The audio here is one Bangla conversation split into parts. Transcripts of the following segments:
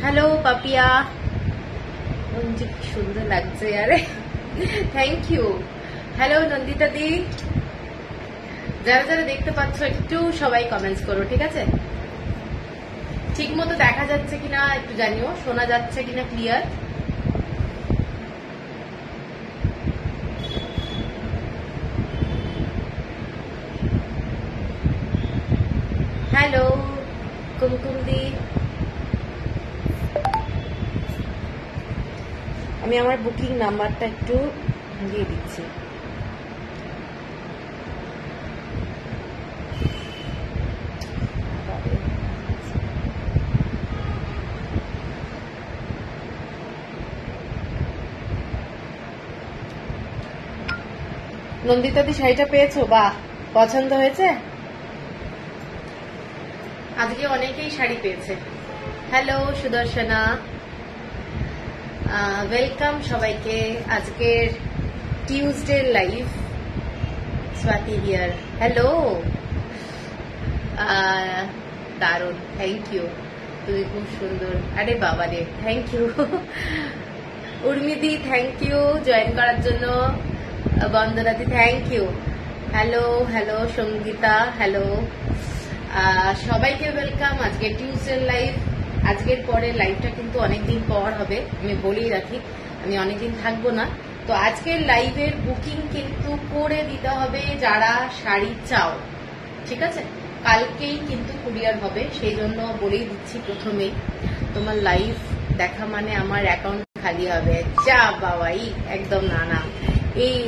हेलो पापिया मुझे सुंदर লাগছে यार थैंक यू हेलो नंदिता दी যারা যারা দেখতে পাচ্ছ একটু সবাই কমেন্টস করো ঠিক আছে ঠিকমতো দেখা যাচ্ছে কিনা একটু জানিও শোনা যাচ্ছে কিনা ক্লিয়ার हेलो कुमकुम दी আমি আমার বুকিং নাম্বারটা একটু দিয়ে দিচ্ছি নন্দিতা দি শাড়িটা পেয়েছো বাহ পছন্দ হয়েছে আজকে অনেকেই শাড়ি পেয়েছে হ্যালো সুদর্শনা ওয়েলকাম সবাইকে আজকের Tuesday live Swati here hello দারুণ থ্যাংক ইউ তুমি খুব সুন্দর আরে বাবা রে থ্যাংক ইউ উর্মিদি থ্যাংক ইউ জয়েন করার জন্য বন্দনাদি thank you hello hello Sangeeta hello সবাইকে ওয়েলকাম আজকে টিউসডে লাইভ আজকের পরে লাইভটা কিন্তু অনেকদিন পর হবে আমি বলেই রাখি আমি অনেকদিন থাকবো না তো আজকের লাইভের বুকিং কিন্তু করে দিতে হবে যারা শাড়ি চাও ঠিক আছে কালকেই কিন্তু কুরিয়ার হবে সেই জন্য বলেই দিচ্ছি প্রথমেই তোমার লাইভ দেখা মানে আমার অ্যাকাউন্ট খালি হবে যা বাবাই একদম না এই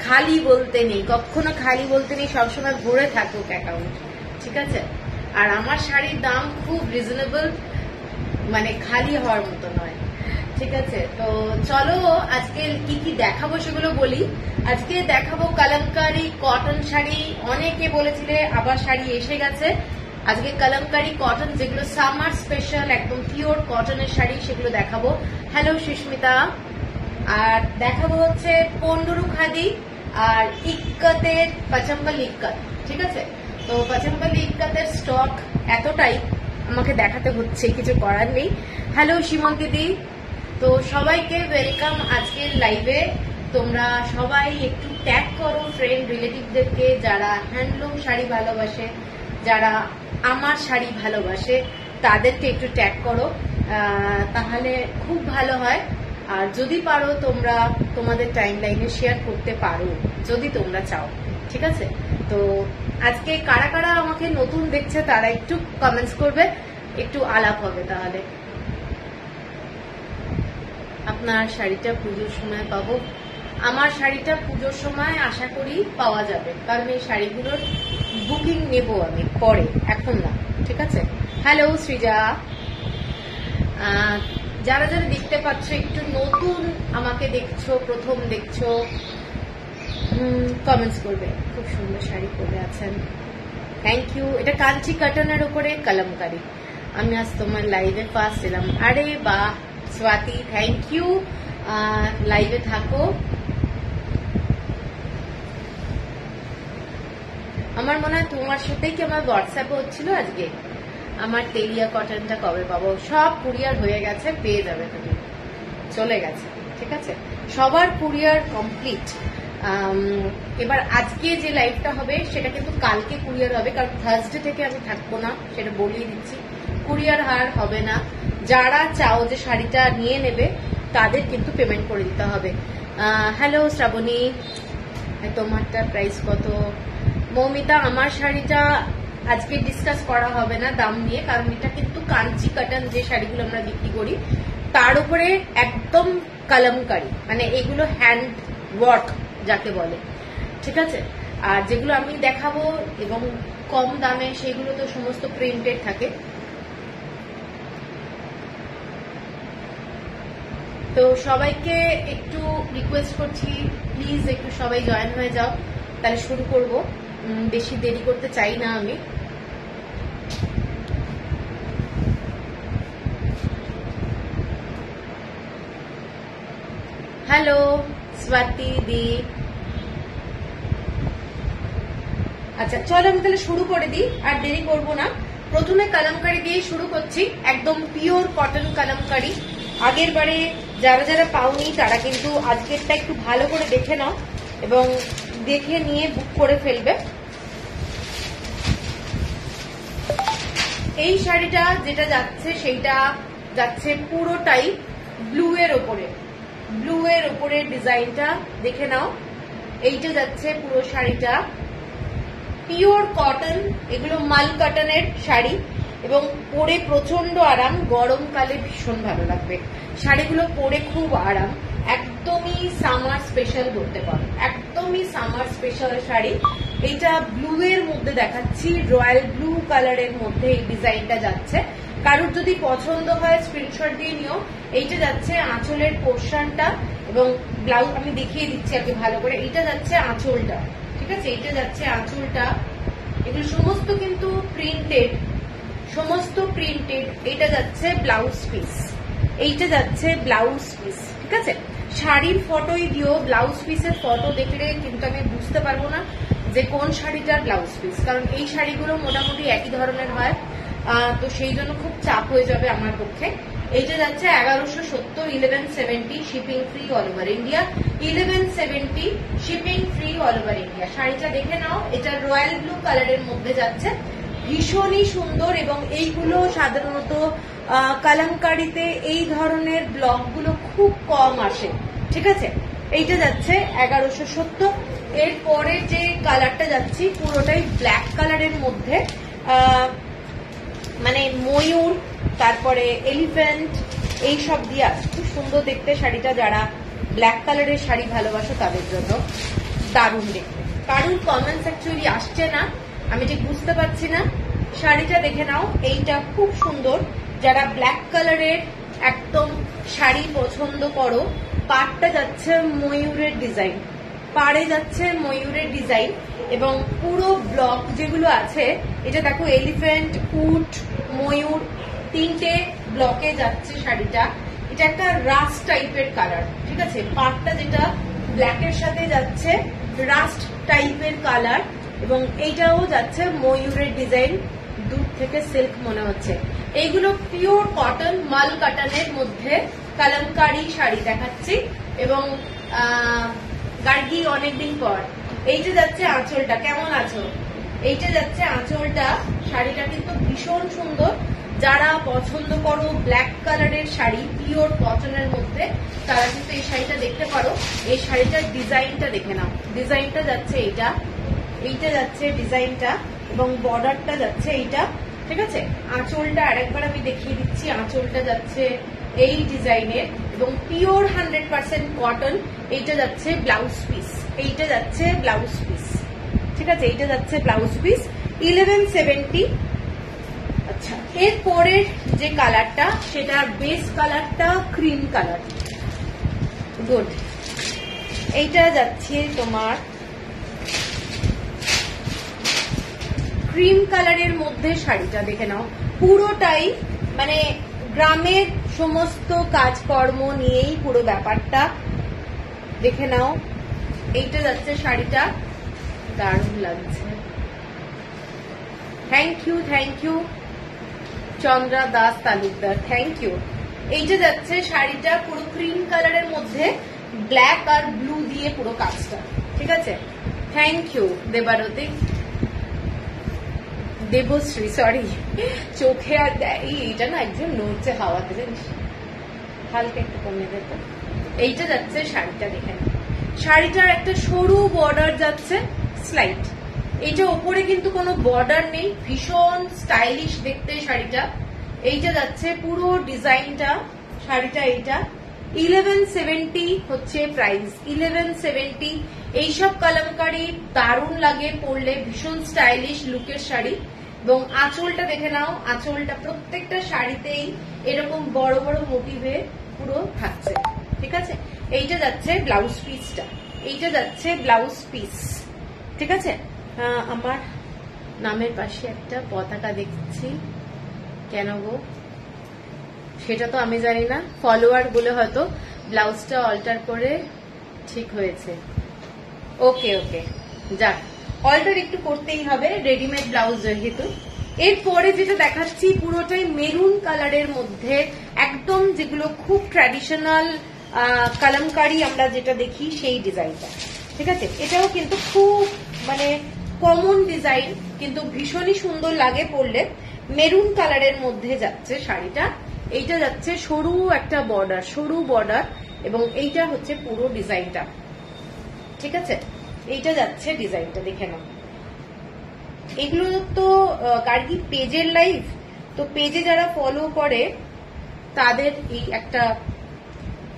খালি বলতে নেই কখনো খালি বলতে নেই সবসময় ভরে থাকুক অ্যাকাউন্ট ঠিক আছে আর আমার শাড়ির দাম খুব রিজনেবল মানে খালি হওয়ার মতো নয় ঠিক আছে তো চলো আজকে কি কি দেখাবো সেগুলো বলি আজকে দেখাবো কলমকারী কটন শাড়ি অনেকে বলেছিলে আবার শাড়ি এসে গেছে আজকে কলমকারী কটন যেগুলো সামার স্পেশাল একদম পিওর কটনের শাড়ি সেগুলো দেখাবো হ্যালো সুস্মিতা আর দেখাবো হচ্ছে পন্ডুরু খাদি আর ইক্কতের পাচম্বল ইক্কত ঠিক আছে তো পাচম্বল ইক্কতের স্টক এতটাই আমাকে দেখাতে হচ্ছে কিছু করার নেই হ্যালো সীমন্তী দি তো সবাইকে ওয়েলকাম আজকের লাইভে তোমরা সবাই একটু ট্যাগ করো ফ্রেন্ড রিলেটিভদেরকে যারা হ্যান্ডলুম শাড়ি ভালোবাসে যারা আমার শাড়ি ভালোবাসে তাদেরকে একটু ট্যাগ করো তাহলে খুব ভালো হয় আর যদি পারো তোমরা তোমাদের টাইম লাইনে শেয়ার করতে পারো যদি তোমরা চাও ঠিক আছে তো আজকে কারা কারা আমাকে নতুন দেখছে তারা একটু কমেন্টস করবে একটু আলাপ হবে তাহলে আপনার শাড়িটা পুজোর সময় পাবো আমার শাড়িটা পুজোর সময় আশা করি পাওয়া যাবে কারণ এই শাড়িগুলোর বুকিং নেব আমি পরে এখন না ঠিক আছে হ্যালো সৃজা যারা যারা দেখতে পাচ্ছ একটু নতুন আমাকে দেখছো প্রথম দেখছো কমেন্টস করবে খুব সুন্দর শাড়ি পরে আছেন থ্যাংক ইউ এটা কাঞ্চি কটনের উপরে কলমকারী আমি আজ তোমার লাইভে ফার্স্ট এলাম আরে বাহ স্বাতি থ্যাংক ইউ লাইভে থাকো আমার মনে হয় তোমার সাথেই কি আমার হোয়াটসঅ্যাপে হচ্ছিল আজকে আমার তেলিয়া কটনটা কবে পাবো সব কুরিয়ার হয়ে গেছে পেয়ে যাবে তুমি চলে গেছে ঠিক আছে সবার কুরিয়ার কমপ্লিট এবার আজকে যে লাইভটা হবে সেটা কিন্তু কালকে কুরিয়ার হবে কারণ থার্সডে থেকে আমি থাকবো না সেটা বলিয়ে দিচ্ছি কুরিয়ার হার হবে না যারা চাও যে শাড়িটা নিয়ে নেবে তাদের কিন্তু পেমেন্ট করে দিতে হবে হ্যালো শ্রাবণী তোমারটা প্রাইস কত মৌমিতা আমার শাড়িটা আজকে ডিসকাস করা হবে না দাম নিয়ে কারণ এটা কিন্তু কাঞ্চি কটন যে শাড়িগুলো আমরা বিক্রি করি তার উপরে একদম কলমকারী মানে এগুলো হ্যান্ড ওয়ার্ক যাকে বলে ঠিক আছে আর যেগুলো আমি দেখাবো এবং কম দামে সেগুলো তো সমস্ত প্রিন্টেড থাকে তো সবাইকে একটু রিকোয়েস্ট করছি প্লিজ একটু সবাই জয়েন হয়ে যাও তাহলে শুরু করব বেশি দেরি করতে চাই না আমি হ্যালো স্বাতি দি আচ্ছা চলো আমি তাহলে শুরু করে দিই আর দেরি করব না প্রথমে কালামকারি দিয়ে শুরু করছি, একদম পিওর কটন কালামকারি। আগের বারে যারা যারা পাওনি তারা কিন্তু আজকেরটা একটু ভালো করে দেখে নাও এবং দেখে নিয়ে বুক করে ফেলবে। এই শাড়িটা যেটা যাচ্ছে সেইটা যাচ্ছে পুরোটাই ব্লু এর ওপরে, ব্লু এর ওপরে ডিজাইনটা দেখে নাও। এইটা যাচ্ছে পুরো শাড়িটা পিওর কটন, এগুলো মাল কটনের শাড়ি এবং পরে প্রচন্ড আরাম, গরমকালে ভীষণ ভালো লাগবে শাড়িগুলো পরে, খুব আরাম, একদমই সামার স্পেশাল বলতে পারো, একদমই সামার স্পেশাল শাড়ি। এইটা ব্লু এর মধ্যে দেখাচ্ছি, রয়্যাল ব্লু কালারের মধ্যে এই ডিজাইনটা যাচ্ছে। কারোর যদি পছন্দ হয় স্ক্রিনশট দিয়ে নিও। এইটা যাচ্ছে আঁচলের পোর্শনটা এবং ব্লাউজ আমি দেখিয়ে দিচ্ছি আগে ভালো করে। এইটা যাচ্ছে আঁচলটা, ঠিক আছে, এইটা যাচ্ছে আঁচলটা। এগুলো সমস্ত কিন্তু প্রিন্টেড, সমস্ত প্রিন্টেড। এইটা যাচ্ছে ব্লাউজ পিস, এইটা যাচ্ছে ব্লাউজ পিস, ঠিক আছে। শাড়ির ফটোই দিও, ব্লাউজ পিসের ফটো দেখলে কিন্তু আমি বুঝতে পারবো না যে কোন শাড়িটার ব্লাউজ পিস, কারণ এই শাড়িগুলো মোটামুটি একই ধরনের হয়, তো সেই জন্য খুব চাপ হয়ে যাবে আমার পক্ষে। এইটা যাচ্ছে 1170, 1170 shipping free all over India, 1170 shipping free all over India. শাড়িটা দেখে নাও, এটা রয়্যাল ব্লু কালারের মধ্যে যাচ্ছে, ভীষণই সুন্দর। এবং এইগুলো সাধারণত কালামকারিতে এই ধরনের ব্লকগুলো খুব কম আসে, ঠিক আছে। এইটা যাচ্ছে 1170। এরপরে যে কালারটা যাচ্ছি পুরোটাই ব্ল্যাক কালারের মধ্যে, মানে ময়ূর, তারপরে এলিফ্যান্ট, এইসব দিয়ে আছে, খুব সুন্দর দেখতে শাড়িটা। যারা ব্ল্যাক কালারের শাড়ি ভালোবাসো তাদের জন্য দারুণ দেখতে। কারুর কমেন্টস অ্যাকচুয়ালি আসছে না, আমি ঠিক বুঝতে পারছি না। শাড়িটা দেখে নাও, এইটা খুব সুন্দর। যারা ব্ল্যাক কালারের একদম শাড়ি পছন্দ করো, পাড়টা যাচ্ছে ময়ূরের ডিজাইন, পাড়ে যাচ্ছে ময়ূরের ডিজাইন এবং পুরো ব্লক যেগুলো আছে, এটা দেখো এলিফ্যান্ট, উট, ময়ূর, তিনটে ব্লকে যাচ্ছে শাড়িটা। এটা একটা রাস্ট টাইপের কালার, ঠিক আছে। পাড়টা যেটা ব্ল্যাকের সাথে যাচ্ছে রাস্ট টাইপের কালার এবং এইটাও যাচ্ছে ময়ূরের ডিজাইন, দূর থেকে সিল্ক মনে হচ্ছে। এইগুলো পিওর কটন, মাল কটনের মধ্যে কালামকারি শাড়ি দেখাচ্ছি এবং গার্গি অনেকদিন পর। এইটা যাচ্ছে আঁচলটা, কেমন আছো? এইটা যাচ্ছে আঁচলটা, শাড়িটা কিন্তু ভীষণ সুন্দর। যারা পছন্দ করো ব্ল্যাক কালারের শাড়ি পিওর কটনের মধ্যে, তারা কিন্তু এই শাড়িটা দেখতে পারো। এই শাড়িটার ডিজাইনটা দেখে নাও, ডিজাইনটা যাচ্ছে এইটা, এইটা যাচ্ছে ডিজাইনটা এবং বর্ডারটা যাচ্ছে এইটা, ঠিক আছে। আঁচলটা আরেকবার আমি দেখিয়ে দিচ্ছি, আঁচলটা যাচ্ছে এই ডিজাইনের এবং পিওর 100% কটন। এইটা যাচ্ছে ব্লাউজ পিস, এইটা যাচ্ছে ব্লাউজ পিস, ঠিক আছে, এইটা যাচ্ছে ব্লাউজ পিস 1170। আচ্ছা, এরপরের যে কালারটা সেটা বেস কালারটা ক্রিম কালার, গুড। এইটা যাচ্ছে তোমার ক্রিম কালারের মধ্যে, শাড়িটা দেখে নাও, পুরোটাই মানে গ্রামের সমস্ত কাজকর্ম নিয়েই পুরো ব্যাপারটা, দেখে নাও। এইটা যাচ্ছে শাড়িটা, দারুণ লাগছে। Thank you, thank you Chandra Das Talukdar, thank you. এইটা যাচ্ছে শাড়িটা পুরো ক্রিম কালারের মধ্যে ব্ল্যাক আর ব্লু দিয়ে পুরো কাজটা, ঠিক আছে। Thank you Debarati, Debashree, sorry, চোখে আর এইটা না একজন নড়ছে হাওয়াতে, জানিস, হালকা একটু কমে যেত। এইটা যাচ্ছে শাড়িটা, দেখেন শাড়িটার একটা সরু বর্ডার যাচ্ছে, স্লাইট। এইটা ওপরে কিন্তু কোনো বর্ডার নেই, ভীষণ স্টাইলিশ দেখতে শাড়িটা। এইটা যাচ্ছে পুরো ডিজাইনটা, শাড়িটা এইটা 1170 হচ্ছে প্রাইস, 1170। এইসব কালামকারি দারুণ লাগে পরলে, ভীষণ স্টাইলিশ লুকের শাড়ি। এবং আঁচলটা দেখে নাও, আঁচলটা প্রত্যেকটা শাড়িতেই এরকম বড় বড় মোটিভে পুরো থাকছে, ঠিক আছে। এইটা যাচ্ছে ব্লাউজ পিসটা, এইটা যাচ্ছে ব্লাউজ পিস, ঠিক আছে। আমার নামের পাশে একটা পতাকা দেখছি, কেন গো সেটা তো আমি জানি না, ফলোয়ার বলে হয়তো ব্লাউজটা অল্টার করে ঠিক হয়েছে। ওকে ওকে, যাক, অল্টার একটু করতেই হবে, রেডিমেড ব্লাউজ যেহেতু। এরপরে যেটা দেখাচ্ছি পুরোটাই মেরুন কালারের মধ্যে, একদম যেগুলো খুব ট্র্যাডিশনাল কালামকারি আমরা যেটা দেখি সেই ডিজাইনটা। ঠিক আছে, এটাও কিন্তু খুব মানে কমন ডিজাইন, কিন্তু ভীষণই সুন্দর লাগে পরলে। মেরুন কালারের মধ্যে যাচ্ছে শাড়িটা। এইটা যাচ্ছে সরু একটা বর্ডার, সরু বর্ডার, এবং এইটা হচ্ছে পুরো ডিজাইনটা। ঠিক আছে, এইটা যাচ্ছে ডিজাইনটা, দেখে নাও। এগুলো তো গার্গী পেজের লাইভ, তো পেজে যারা ফলো করে তাদের এই একটা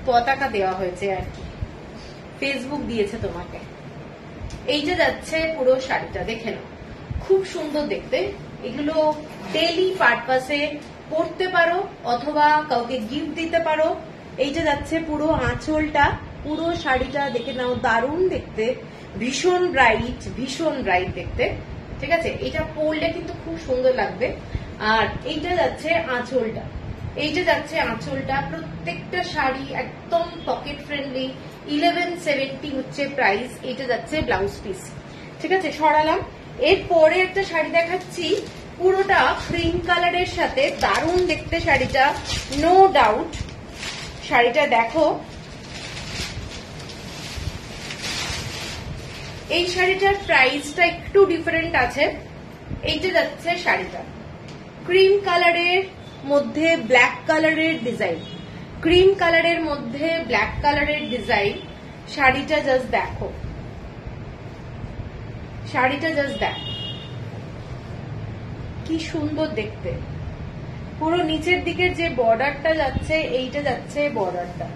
পতাকা দেওয়া হয়েছে আর কি, ফেসবুক দিয়েছে তোমাকে। এইটা যাচ্ছে পুরো শাড়িটা, দেখে নাও, খুব সুন্দর দেখতে। এগুলো ডেইলি পারপাসে পরতে পারো অথবা কাউকে গিফট দিতে পারো। এইটা যাচ্ছে পুরো আঁচলটা, পুরো শাড়িটা দেখে নাও, দারুণ দেখতে, ভীষণ ব্রাইট দেখতে। ঠিক আছে, এটা পরলে কিন্তু খুব সুন্দর লাগবে। আর এইটা যাচ্ছে আঁচলটা, এইটা যাচ্ছে আঁচলটা। প্রত্যেকটা শাড়ি একদম পকেট ফ্রেন্ডলি, 1170 হচ্ছে প্রাইস। এইটা যাচ্ছে ব্লাউজ পিস। ঠিক আছে, সরালাম। এরপরে একটা শাড়ি দেখাচ্ছি, পুরোটা ক্রিম কালারের সাথে, দারুণ দেখতে শাড়িটা, নো ডাউট। শাড়িটা দেখো, এই শাড়িটার প্রাইসটা একটু ডিফারেন্ট আছে। এইটা যাচ্ছে শাড়িটা ক্রিম কালারের মধ্যে ব্ল্যাক কালারের ডিজাইন, ক্রিম কালারের মধ্যে ব্ল্যাক কালারের ডিজাইন। শাড়িটা জাস্ট দেখো, শাড়িটা জাস্ট দেখো কি সুন্দর দেখতে। পুরো নিচের দিকের যে বর্ডারটা যাচ্ছে, এইটা যাচ্ছে বর্ডারটা।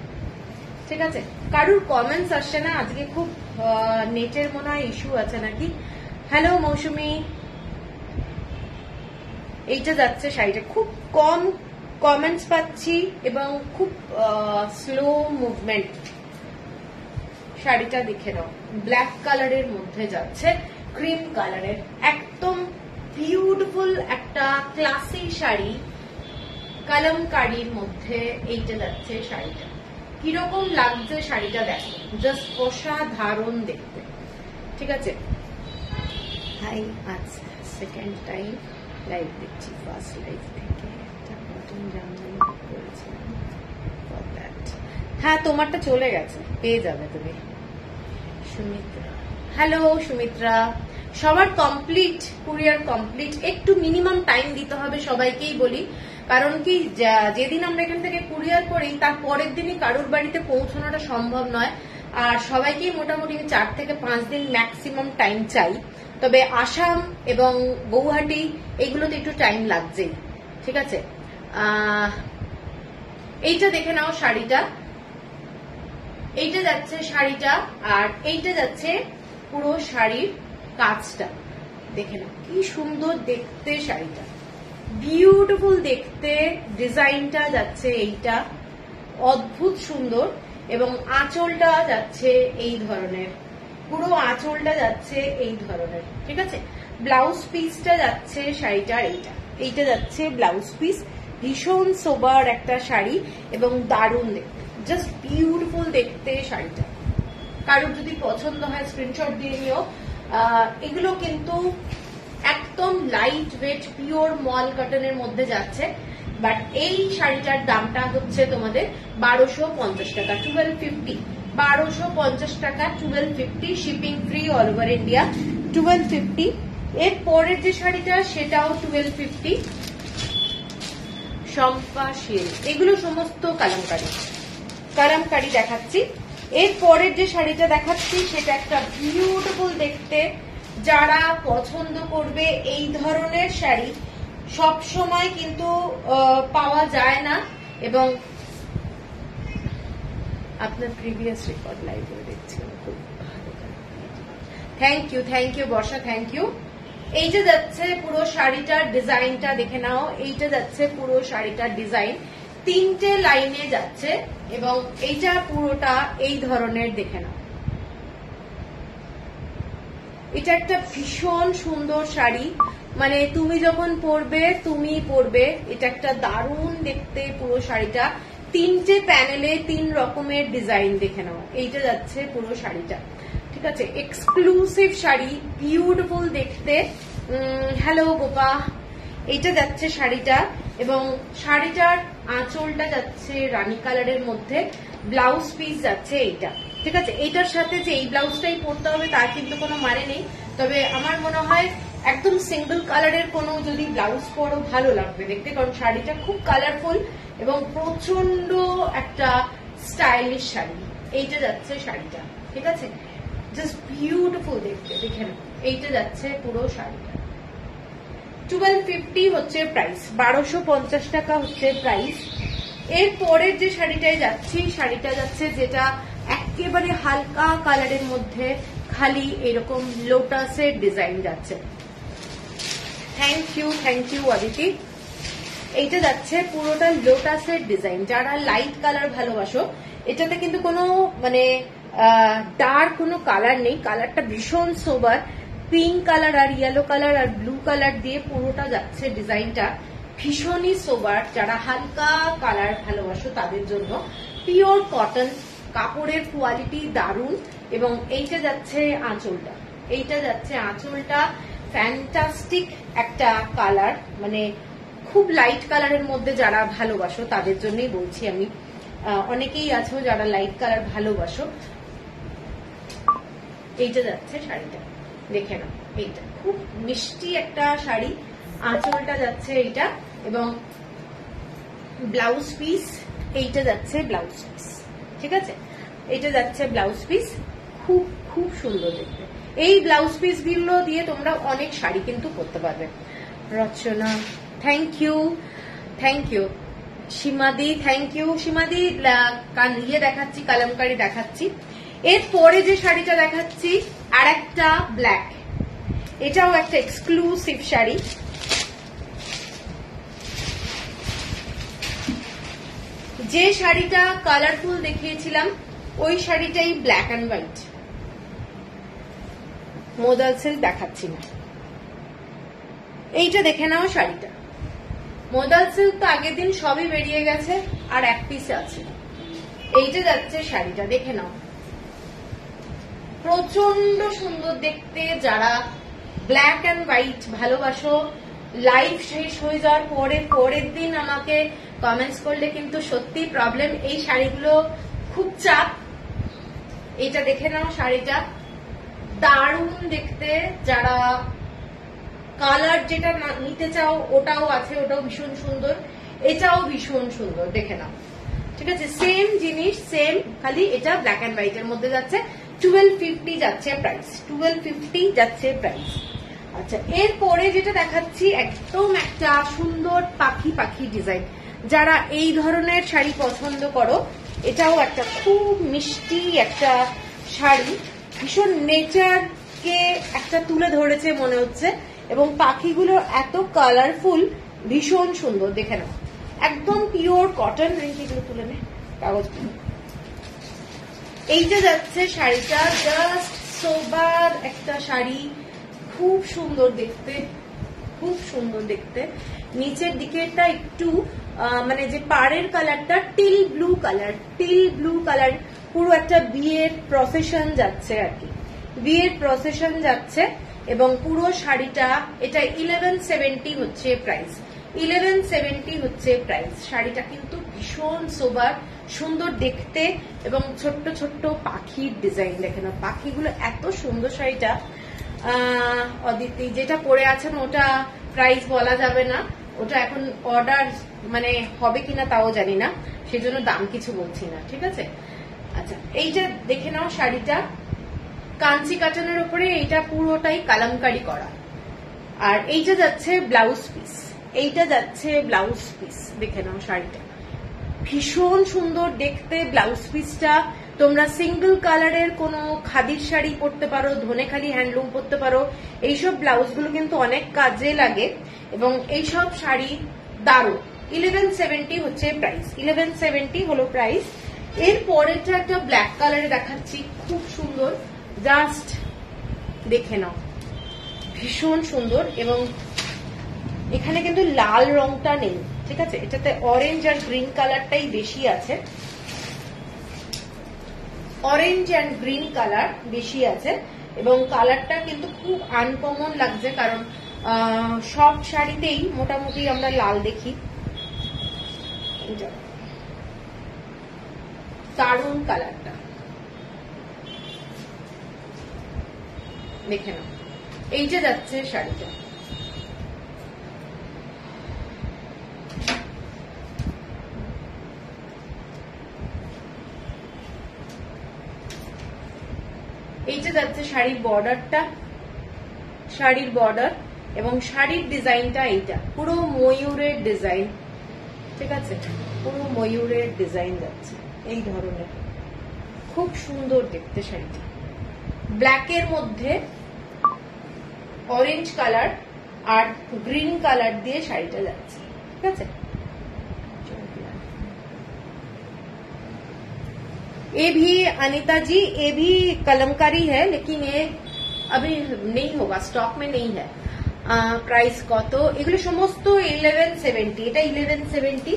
ঠিক আছে, কারুর কমেন্টস আসছে না আজকে, খুব নেটের মনে হয় ইস্যু আছে নাকি। হ্যালো মৌসুমি। এইটা যাচ্ছে শাড়িটা, খুব কম কমেন্টস পাচ্ছি এবং খুব স্লো মুভমেন্ট। শাড়িটা দেখে নাও, ব্ল্যাক কালারের মধ্যে যাচ্ছে ক্রিম কালারের, একদম বিউটিফুল একটা ক্লাসি শাড়ি, কালামকারীর মধ্যে। এইটা যাচ্ছে শাড়িটা, কিরকম লাগছে শাড়িটা দেখো, জাস্ট অসাধারণ দেখতে। ঠিক আছে, হাই, আজ সেকেন্ড টাইম লাইভ দেখছি, ফার্স্ট লাইভ থেকে একটা কটন জামদানি করেছিলাম। হ্যাঁ, তোমারটা চলে গেছে, পেয়ে যাবে তুমি। সুমিত্রা, হ্যালো সুমিত্রা। সবার কমপ্লিট, কুরিয়ার কমপ্লিট। একটু মিনিমাম টাইম দিতে হবে সবাইকেই বলি, কারণ কি যেদিন আমরা এখান থেকে কুরিয়ার করি তার পরের দিনই কারোর বাড়িতে পৌঁছানোটা সম্ভব নয়। আর সবাইকেই মোটামুটি 4 থেকে 5 দিন ম্যাক্সিমাম টাইম চাই। তবে আসাম এবং গৌহাটি এগুলোতে একটু টাইম লাগছেই। ঠিক আছে, এইটা দেখে নাও শাড়িটা, এইটা যাচ্ছে শাড়িটা, আর এইটা যাচ্ছে পুরো শাড়ির কাজটা। দেখে নাও কি সুন্দর দেখতে শাড়িটা, বিউটিফুল দেখতে। ডিজাইনটা যাচ্ছে এইটা, অদ্ভুত সুন্দর। এবং আঁচলটা যাচ্ছে এই ধরনের, পুরো আঁচলটা যাচ্ছে এই ধরনের। ঠিক আছে, ব্লাউজ পিসটা যাচ্ছে শাড়িটার এইটা, এইটা যাচ্ছে ব্লাউজ পিস। ভীষণ সোবার একটা শাড়ি এবং দারুণ দেখতে, জাস্ট বিউটিফুল দেখতে শাড়িটা। কারোর যদি পছন্দ হয় স্ক্রিনশট দিয়ে নিও। এগুলো কিন্তু একদম লাইট ওয়েট পিওর মল কটনের মধ্যে যাচ্ছে। বাট এই শাড়িটার দামটা হচ্ছে তোমাদের 1250 টাকা, 1250, 1250 টাকা, 1250, shipping free all over India, 1250। এর পরের যে শাড়িটা সেটাও 1250, শম্পা শীল। এগুলো সমস্ত কালামকারি দেখাচ্ছি। এর পরের যে শাড়িটা দেখাচ্ছি সেটা একটা বিউটিফুল দেখতে। যারা পছন্দ করবে এই ধরনের শাড়ি, সব সময় কিন্তু পাওয়া যায় না। এবং আপনার প্রিভিয়াস রেকর্ড লাইভে দেখছিলাম, খুব ভালো। Thank you Barsha, thank you. এইটা যাচ্ছে পুরো শাড়িটার ডিজাইনটা, দেখে নাও। এইটা যাচ্ছে পুরো শাড়িটার ডিজাইন, 3টে লাইনে যাচ্ছে এবং এইটা পুরোটা এই ধরনের, দেখে নাও। এটা একটা ভীষণ সুন্দর শাড়ি, মানে তুমি যখন পরবে তুমি পরবে। এটা একটা দারুণ দেখতে পুরো শাড়িটা, 3টে প্যানেলে 3 রকমের ডিজাইন, দেখে নাও। এইটা যাচ্ছে পুরো শাড়িটা। ঠিক আছে, এক্সক্লুসিভ শাড়ি, বিউটিফুল দেখতে। হ্যালো গোপা। এইটা যাচ্ছে শাড়িটা, এবং শাড়িটার আঁচলটা যাচ্ছে রানী কালারের মধ্যে, ব্লাউজ পিস যাচ্ছে এইটা। ঠিক আছে, এইটার সাথে যে এই ব্লাউজটাই পরতে হবে তার কিন্তু কোনো মানে নেই, তবে আমার মনে হয় একদম সিঙ্গেল কালারের কোনো যদি ব্লাউজ পরো ভালো লাগবে দেখতে, কারণ শাড়িটা খুব কালারফুল এবং প্রচন্ড একটা স্টাইলিশ শাড়ি। এইটা যাচ্ছে শাড়িটা, ঠিক আছে, জাস্ট বিউটিফুল দেখতে, দেখে নাও। এইটা যাচ্ছে পুরো শাড়িটা। 1250 হচ্ছে প্রাইস, 1250 টাকা হচ্ছে প্রাইস। এর পরের যে শাড়িটায় যাচ্ছি, শাড়িটা যাচ্ছে যেটা একেবারে হালকা কালারের মধ্যে, খালি এরকম লোটাসের ডিজাইন যাচ্ছে। Thank you Aditi. এইটা যাচ্ছে পুরোটা লোটাসের ডিজাইন। যারা লাইট কালার ভালোবাসো, এটাতে কিন্তু কোনো মানে ডার্ক কোনো কালার নেই, কালারটা ভীষণ সোবার, পিঙ্ক কালার আর ইয়েলো কালার আর ব্লু কালার দিয়ে পুরোটা যাচ্ছে ডিজাইনটা, ভীষণই সোবার। যারা হালকা কালার ভালোবাসো তাদের জন্য পিওর কটন, কাপড়ের কোয়ালিটি দারুণ। এবং এইটা যাচ্ছে আঁচলটা, এইটা যাচ্ছে আঁচলটা, ফ্যান্টাস্টিক একটা কালার, মানে খুব লাইট কালারের মধ্যে যারা ভালোবাসো তাদের জন্যই বলছি আমি। অনেকেই আছো যারা লাইট কালার ভালোবাসো। এইটা যাচ্ছে শাড়িটা, দেখে নাও। এইটা খুব মিষ্টি একটা শাড়ি, আঁচলটা যাচ্ছে এইটা, এবং ব্লাউজ পিস এইটা যাচ্ছে ব্লাউজ পিস, ঠিক আছে, এইটা যাচ্ছে ব্লাউজ পিস। খুব খুব সুন্দর দেখতে। এই ব্লাউজ পিস গুলো দিয়ে তোমরা অনেক শাড়ি কিন্তু করতে পারবে। Rachana thank you. সীমাদি থ্যাংক ইউ। সীমাদি ইয়ে দেখাচ্ছি, কালামকারি দেখাচ্ছি। এরপরে যে শাড়িটা দেখাচ্ছি আর একটা ব্ল্যাক, এটাও একটা এক্সক্লুসিভ শাড়ি। যে শাড়িটা কালারফুল দেখিয়েছিলাম ওই শাড়িটাই ব্ল্যাক অ্যান্ড হোয়াইট, মোদাল সিল্ক দেখাচ্ছি না। এইটা দেখে নাও শাড়িটা, মোদাল সিল্ক তো আগের দিন সবই বেরিয়ে গেছে, আর এক পিস আছে। এইটা যাচ্ছে শাড়িটা, দেখে নাও, প্রচন্ড সুন্দর দেখতে। যারা ব্ল্যাক অ্যান্ড হোয়াইট ভালোবাসো, লাইভ শেষ হয়ে যাওয়ার পরের দিন আমাকে কমেন্টস করলে কিন্তু সত্যি প্রবলেম। এই শাড়িগুলো খুব চাপ। এইটা দেখে নাও, শাড়িটা দারুণ দেখতে। যারা কালার যেটা নিতে চাও ওটাও আছে, ওটাও ভীষণ সুন্দর, এটাও ভীষণ সুন্দর, দেখে নাও, ঠিক আছে, সেম জিনিস সেম, খালি এটা ব্ল্যাক অ্যান্ড হোয়াইট এর মধ্যে যাচ্ছে। 1250 যাচ্ছে প্রাইস, 1250 যাচ্ছে প্রাইস। আচ্ছা, এরপরে যেটা দেখাচ্ছি একদম একটা সুন্দর পাখি পাখি ডিজাইন। যারা এই ধরনের শাড়ি পছন্দ করো, এটাও একটা খুব মিষ্টি একটা শাড়ি, ভীষণ নেচারকে একটা তুলে ধরেছে মনে হচ্ছে, এবং পাখিগুলো এত কালারফুল, ভীষণ সুন্দর, দেখে নাও, একদম পিওর কটন। রিঙ্কিগুলো তুলে নে, কাগজ। এইটা যাচ্ছে শাড়িটা, জাস্ট সোবার একটা শাড়ি, খুব সুন্দর দেখতে, খুব সুন্দর দেখতে। নিচের দিকেটা একটু মানে যে পাড়ের কালারটা টিল ব্লু কালার, পুরো একটা বিয়ের প্রসেশন যাচ্ছে আর কি, বিয়ের প্রসেশন যাচ্ছে। এবং পুরো শাড়িটা, এটা 1170 হচ্ছে প্রাইস, 1170 হচ্ছে প্রাইস। শাড়িটা কিন্তু ভীষণ সোবার, সুন্দর দেখতে, এবং ছোট্ট ছোট্ট পাখির ডিজাইন, দেখে না, পাখিগুলো এত সুন্দর। শাড়িটা অদিতি যেটা পরে আছেন ওটা প্রাইস বলা যাবে না, ওটা এখন অর্ডার মানে হবে কিনা তাও জানি না, সেজন্য দাম কিছু বলছি না, ঠিক আছে। আচ্ছা, এইটা দেখে নাও, শাড়িটা কাঞ্চি কাটানোর উপরে, এইটা পুরোটাই কালামকারি করা। আর এইটা যাচ্ছে ব্লাউজ পিস, এইটা যাচ্ছে ব্লাউজ পিস, দেখে নাও, শাড়িটা ভীষণ সুন্দর দেখতে। ব্লাউজ পিসটা তোমরা সিঙ্গেল কালারের কোনো খাদির শাড়ি পরতে পারো, ধনেখালি হ্যান্ডলুম পরতে পারো, এইসব ব্লাউজগুলো কিন্তু অনেক কাজে লাগে, এবং এইসব শাড়ি দারুণ। 1170 হচ্ছে প্রাইস, 1170 হলো প্রাইস। এর পরেরটা একটা ব্ল্যাক কালারে দেখাচ্ছি, খুব সুন্দর, জাস্ট দেখে নাও, ভীষণ সুন্দর। এবং এখানে কিন্তু লাল রংটা নেই, ঠিক আছে, এটাতে অরেঞ্জ আর গ্রিন কালারটাই বেশি আছে, অরেঞ্জ অ্যান্ড গ্রিন কালার বেশি আছে, এবং কালারটা কিন্তু খুব আনকমন লাগছে, কারণ সব শাড়িতেই মোটামুটি আমরা লাল দেখি। দারুণ কালারটা দেখে নাও। এইটা যাচ্ছে শাড়িটা, এইটা যাচ্ছে শাড়ির বর্ডারটা, শাড়ির বর্ডার এবং শাড়ির ডিজাইনটা এইটা পুরো ময়ূরের ডিজাইন, ঠিক আছে, পুরো ময়ূরের ডিজাইন যাচ্ছে এই ধরনের, খুব সুন্দর দেখতে শাড়িটা। ব্ল্যাকের মধ্যে অরেঞ্জ কালার আর গ্রিন কালার দিয়ে শাড়িটা যাচ্ছে, ঠিক আছে। ये भी अनीता जी, ये भी कलमकारी है लेकिन ये अभी नहीं होगा, स्टॉक में नहीं है। প্রাইস কত? এগুলো সমস্ত 1170, এটা 1170।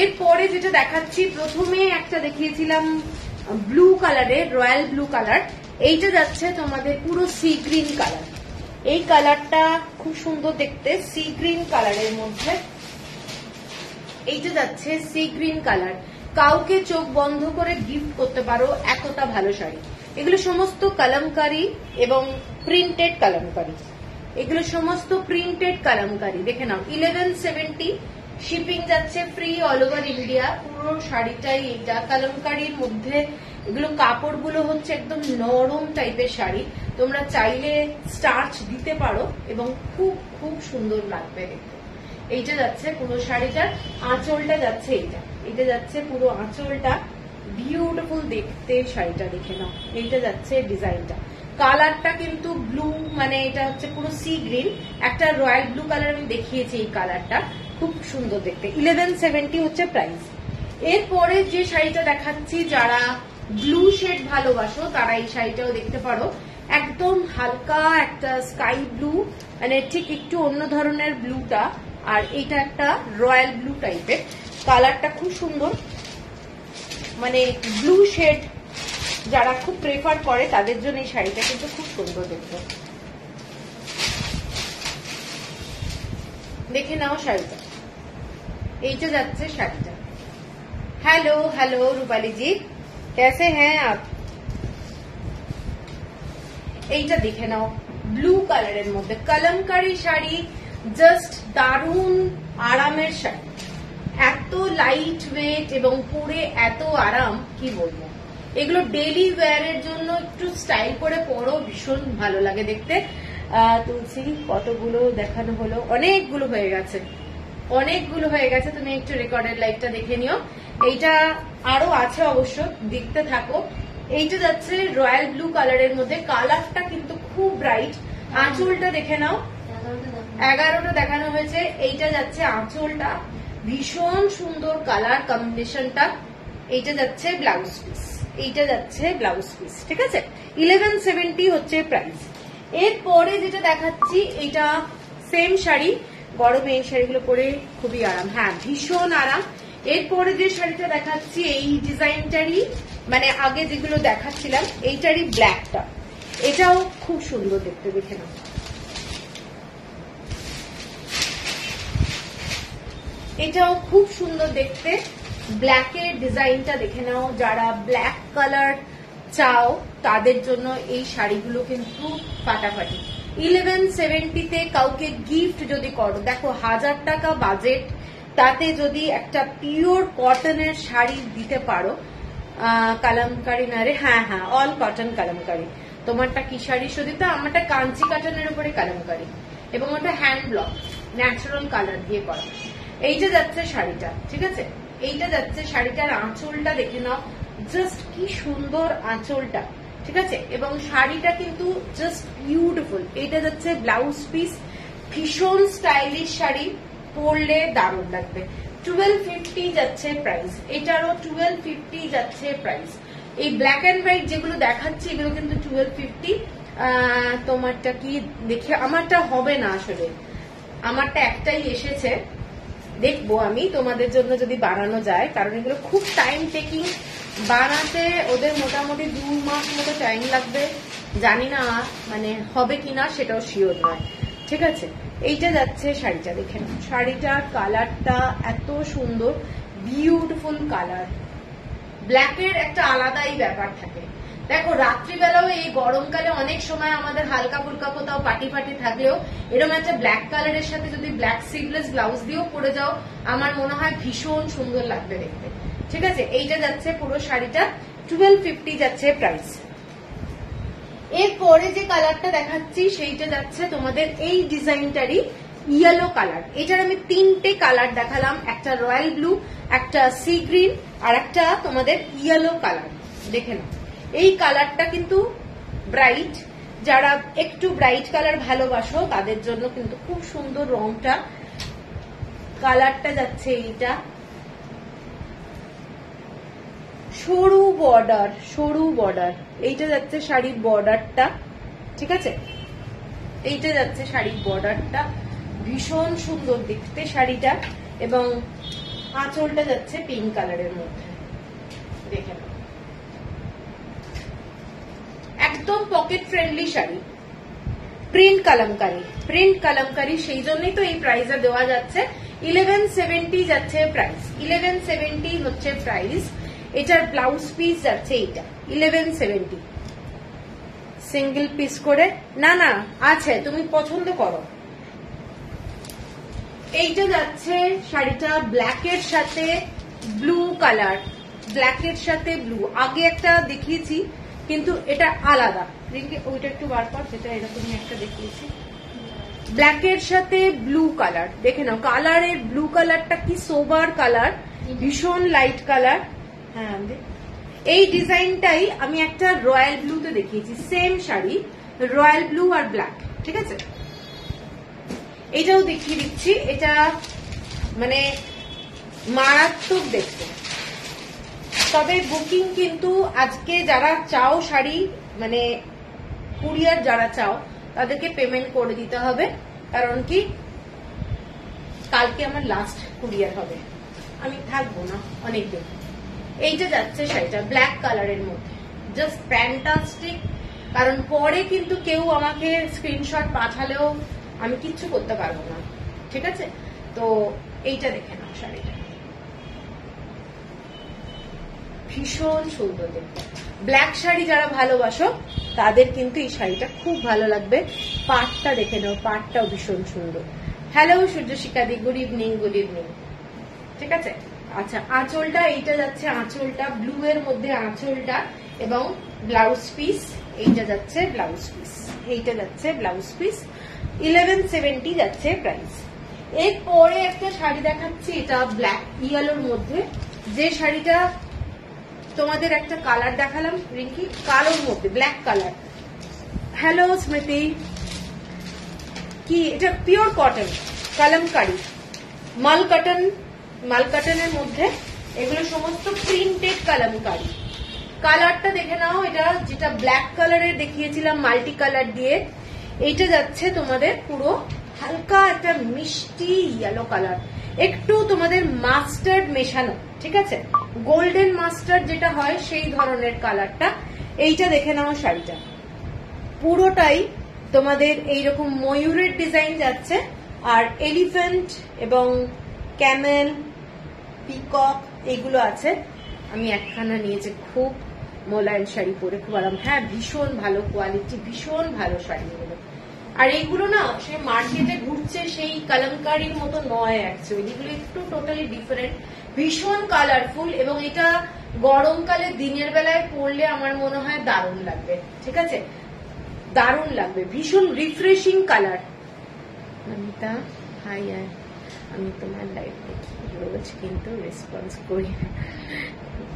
এরপরে যেটা দেখাচ্ছি, প্রথমে একটা দেখিয়েছিলাম ব্লু কালারের, রয়্যাল ব্লু কালার, এইটা যাচ্ছে তোমাদের পুরো সি গ্রিন কালার। এই কালারটা খুব সুন্দর দেখতে, সি গ্রিন কালারের মধ্যে এইটা যাচ্ছে সি গ্রিন কালার। কাউকে চোখ বন্ধ করে গিফট করতে পারো, এতটা ভালো শাড়ি। এগুলো সমস্ত কালামকারি এবং প্রিন্টেড কালামকারি, এগুলো সমস্ত প্রিন্টেড কালামকারি। দেখে নাও 1170, শিপিং যাচ্ছে ফ্রি অল ওভার ইন্ডিয়া। পুরো শাড়িটাই এইটা কালামকারির মধ্যে। এগুলো কাপড়গুলো হচ্ছে একদম নরম টাইপের শাড়ি, তোমরা চাইলে স্টার্চ দিতে পারো এবং খুব খুব সুন্দর লাগবে দেখতে। এইটা যাচ্ছে পুরো শাড়িটার আঁচলটা যাচ্ছে, এইটা যাচ্ছে পুরো আঁচলটা, বিউটিফুল দেখতে শাড়িটা। দেখে নাও এইটা যাচ্ছে ডিজাইনটা, কালারটা কিন্তু ব্লু, মানে এটা হচ্ছে পুরো সি গ্রিন, একটা রয়্যাল ব্লু কালার আমি দেখিয়েছি, এই কালারটা খুব সুন্দর দেখতে। 1170 হচ্ছে প্রাইস। এরপরে যে শাড়িটা দেখাচ্ছি, যারা ব্লু শেড ভালোবাসো তারা এই শাড়িটাও দেখতে পারো। একদম হালকা একটা স্কাই ব্লু, মানে ঠিক একটু অন্য ধরনের ব্লুটা, আর এইটা একটা রয়্যাল ব্লু টাইপের। কালারটা খুব সুন্দর, মানে ব্লু শেড যারা খুব প্রেফার করে তাদের জন্য এই শাড়িটা কিন্তু খুব সুন্দর দেখতে। দেখে নাও শাড়িটা, এইটা যাচ্ছে শাড়িটা। हेलो हेलो रूपाली जी, कैसे हैं आप? এইটা দেখে নাও ব্লু কালারের মধ্যে কলমকারি শাড়ি, জাস্ট দারুণ আরামের শাড়ি, এত লাইট ওয়েট এবং পরে এত আরাম কি বলবো। এগুলো ডেইলি ওয়্যারের জন্য একটু স্টাইল করে পরো, ভীষণ ভালো লাগে দেখতে। তুলসী কতগুলো দেখানো হলো, অনেকগুলো হয়ে গেছে, অনেকগুলো হয়ে গেছে। তুমি একটু রেকর্ডের লাইভটা দেখে নিও, এইটা আরো আছে অবশ্য, দেখতে থাকো। এইটা যাচ্ছে রয়্যাল ব্লু কালারের মধ্যে, কালারটা কিন্তু খুব ব্রাইট। আঁচলটা দেখে নাও, 11টা দেখানো হয়েছে, এইটা যাচ্ছে আঁচলটা, ভীষণ সুন্দর কালার কম্বিনেশনটা। এইটা যাচ্ছে ব্লাউজ পিস, এইটা যাচ্ছে ব্লাউজ পিস, ঠিক আছে। 1170 হচ্ছে প্রাইস। এরপরে যেটা দেখাচ্ছি, এইটা সেম শাড়ি, গরমে এই শাড়িগুলো পরে খুবই আরাম, হ্যাঁ ভীষণ আরাম। এরপরে যে শাড়িটা দেখাচ্ছি এই ডিজাইনটারই, মানে আগে যেগুলো দেখাচ্ছিলাম এইটারই ব্ল্যাকটা, এটাও খুব সুন্দর দেখতে। দেখে নাও এটাও খুব সুন্দর দেখতে, ব্ল্যাকের ডিজাইনটা দেখে নাও। যারা ব্ল্যাক কালার চাও তাদের জন্য এই শাড়িগুলো কিন্তু ফাটাফাটি। 1170-তে কাউকে গিফট যদি করো, দেখো 1000 টাকা বাজেট, তাতে যদি একটা পিওর কটনের শাড়ি দিতে পারো, কালামকারি না রে, হ্যাঁ হ্যাঁ অল কটন কালামকারি। তোমারটা কি শাড়ি সদিতা? আমারটা কাঞ্চি কটনের উপরে কালামকারি এবং ওটা হ্যান্ড ব্লক ন্যাচারাল কালার দিয়ে করা। এইটা যাচ্ছে শাড়িটা, ঠিক আছে। এইটা যাচ্ছে শাড়িটার আঁচলটা দেখে নাও, জাস্ট কি সুন্দর আঁচলটা, ঠিক আছে। এবং শাড়িটা কিন্তু জাস্ট বিউটিফুল। এইটা যাচ্ছে ব্লাউজ পিস, ভীষণ স্টাইলিশ শাড়ি, পরলে দারুণ লাগবে। 1250 যাচ্ছে প্রাইস, এটারও 1250 যাচ্ছে প্রাইস। এই ব্ল্যাক অ্যান্ড হোয়াইট যেগুলো দেখাচ্ছি এগুলো কিন্তু 1250। তোমারটা কি দেখে, আমারটা হবে না আসলে, আমারটা একটাই এসেছে, দেখবো আমি তোমাদের জন্য যদি বানানো যায়, কারণ এগুলো খুব টাইম টেকিং বানাতে, ওদের মোটামুটি 2 মাস মতো টাইম লাগবে। জানি না মানে হবে কিনা, সেটাও শিওর নয়, ঠিক ঠিক আছে। এইটা যাচ্ছে শাড়িটা, দেখে নাও শাড়িটার কালারটা এত সুন্দর, বিউটিফুল কালার। ব্ল্যাকের একটা আলাদাই ব্যাপার থাকে। দেখো রাত্রিবেলাও এই গরমকালে অনেক সময় আমাদের হালকা ফুলকা কোথাও পার্টি ফাটি থাকলেও এরকম একটা ব্ল্যাক কালারের সাথে যদি ব্ল্যাক স্লিভলেস ব্লাউজ দিয়েও পরে যাও, আমার মনে হয় ভীষণ সুন্দর লাগবে দেখতে। ঠিক আছে, এইটা যাচ্ছে পুরো শাড়িটা 1250 যাচ্ছে প্রাইস। এরপরে যে কালারটা দেখাচ্ছি সেইটা যাচ্ছে তোমাদের এই ডিজাইনটারই ইয়েলো কালার। এটার আমি তিনটে কালার দেখালাম, একটা রয়্যাল ব্লু, একটা সি গ্রিন, আর একটা তোমাদের ইয়েলো কালার। দেখে নাও এই কালারটা কিন্তু ব্রাইট, যারা একটু ব্রাইট কালার ভালোবাসো তাদের জন্য কিন্তু খুব সুন্দর রংটা। কালারটা যাচ্ছে এইটা, সরু বর্ডার, সরু বর্ডার। এইটা যাচ্ছে শাড়ির বর্ডারটা, ঠিক আছে, এইটা যাচ্ছে শাড়ির বর্ডারটা, ভীষণ সুন্দর দেখতে শাড়িটা। এবং আঁচলটা যাচ্ছে পিঙ্ক কালারের মধ্যে, দেখে নাও একদম pocket friendly sari. Print Kalamkari, print Kalamkari, সেই জন্যই তো এই প্রাইসে দেওয়া যাচ্ছে। 1170 যাচ্ছে প্রাইস, 1170 হচ্ছে প্রাইস। এটার ব্লাউজ পিস যাচ্ছে এইটা 1170, সিঙ্গেল পিস করে। না না আছে, তুমি পছন্দ করো। এইটা যাচ্ছে শাড়িটা ব্ল্যাকের সাথে ব্লু কালার, ব্ল্যাকের সাথে ব্লু। আগে একটা দেখিয়েছি কিন্তু এটা আলাদা, ওইটা একটু বার কর, যেটা এরকমই একটা দেখিয়েছি ব্ল্যাকের সাথে ব্লু কালার। দেখে নাও কালারের ব্লু কালারটা কি সোবার কালার, ভীষণ লাইট কালার। হ্যাঁ, এই ডিজাইনটাই আমি একটা রয়্যাল ব্লুতে দেখিয়েছি, সেম শাড়ি রয়্যাল ব্লু আর ব্ল্যাক, ঠিক আছে। এটাও দেখিয়ে দিচ্ছি, এটা মানে মারাত্মক দেখতে। তবে বুকিং কিন্তু আজকে যারা চাও শাড়ি, মানে কুরিয়ার যারা চাও তাদেরকে পেমেন্ট করে দিতে হবে, কারণ কি কালকে আমার লাস্ট কুরিয়ার হবে, আমি থাকবো না অনেকদিন। এইটা যাচ্ছে শাড়িটা ব্ল্যাক কালারের মধ্যে, জাস্ট ফ্যান্টাস্টিক। কারণ পরে কিন্তু কেউ আমাকে স্ক্রিনশট পাঠালেও আমি কিচ্ছু করতে পারবো না, ঠিক আছে। তো এইটা দেখে নাও শাড়িটা, ভীষণ সুন্দর দেখতে। ব্ল্যাক শাড়ি যারা ভালোবাসো তাদের কিন্তু এই শাড়িটা খুব ভালো লাগবে। পাটটা দেখে নাও, পাটটাও ভীষণ সুন্দর। হ্যালো সূর্যশিকাদি, গুড ইভিনিং, গুড ইভিনিং, ঠিক আছে। আচ্ছা, আঁচলটা এইটা যাচ্ছে, আঁচলটা ব্লু এর মধ্যে আঁচলটা এবং ব্লাউজ পিস, এইটা যাচ্ছে ব্লাউজ পিস, এইটা যাচ্ছে ব্লাউজ পিস। 1170 যাচ্ছে প্রাইস। এরপরে একটা শাড়ি দেখাচ্ছি, এটা ব্ল্যাক ইয়েলোর মধ্যে। যে শাড়িটা তোমাদের একটা কালার দেখালাম রিঙ্কি, কালোর মধ্যে ব্ল্যাক কালার। হ্যালো স্মৃতি, কি এটা পিওর কটন কালামকারী, মাল কটন, মাল কটনের মধ্যে এগুলো সমস্ত প্রিন্টেড কালামকারী। কালারটা দেখে নাও, এটা যেটা ব্ল্যাক কালারের দেখিয়েছিলাম মাল্টি কালার দিয়ে, এইটা যাচ্ছে তোমাদের পুরো হালকা একটা মিষ্টি ইয়েলো কালার, একটু তোমাদের মাস্টার্ড মেশানো, ঠিক আছে, গোল্ডেন মাস্টার্ড যেটা হয় সেই ধরনের কালারটা। এইটা দেখে নাও শাড়িটা পুরোটাই তোমাদের এইরকম ময়ূরের ডিজাইন যাচ্ছে, আর এলিফ্যান্ট এবং ক্যামেল, পিকক এগুলো আছে। আমি একখানা নিয়েছি, খুব মোলায়েম শাড়ি পরে খুব আরাম। হ্যাঁ, ভীষণ ভালো কোয়ালিটি, ভীষণ ভালো শাড়িগুলো। আর এইগুলো না সে মার্কেটে ঘুরছে সেই কালামকারীর মতো নয়, অ্যাকচুয়ালি এগুলো একটু টোটালি ডিফারেন্ট, ভীষণ কালারফুল। এবং এটা গরমকালে দিনের বেলায় পরলে আমার মনে হয় দারুণ লাগবে, ঠিক আছে, দারুণ লাগবে, ভীষণ রিফ্রেশিং কালার। নমিতা হাই, আমি তোমার লাইভ দেখি রোজ, কিন্তু রেসপন্স করি না।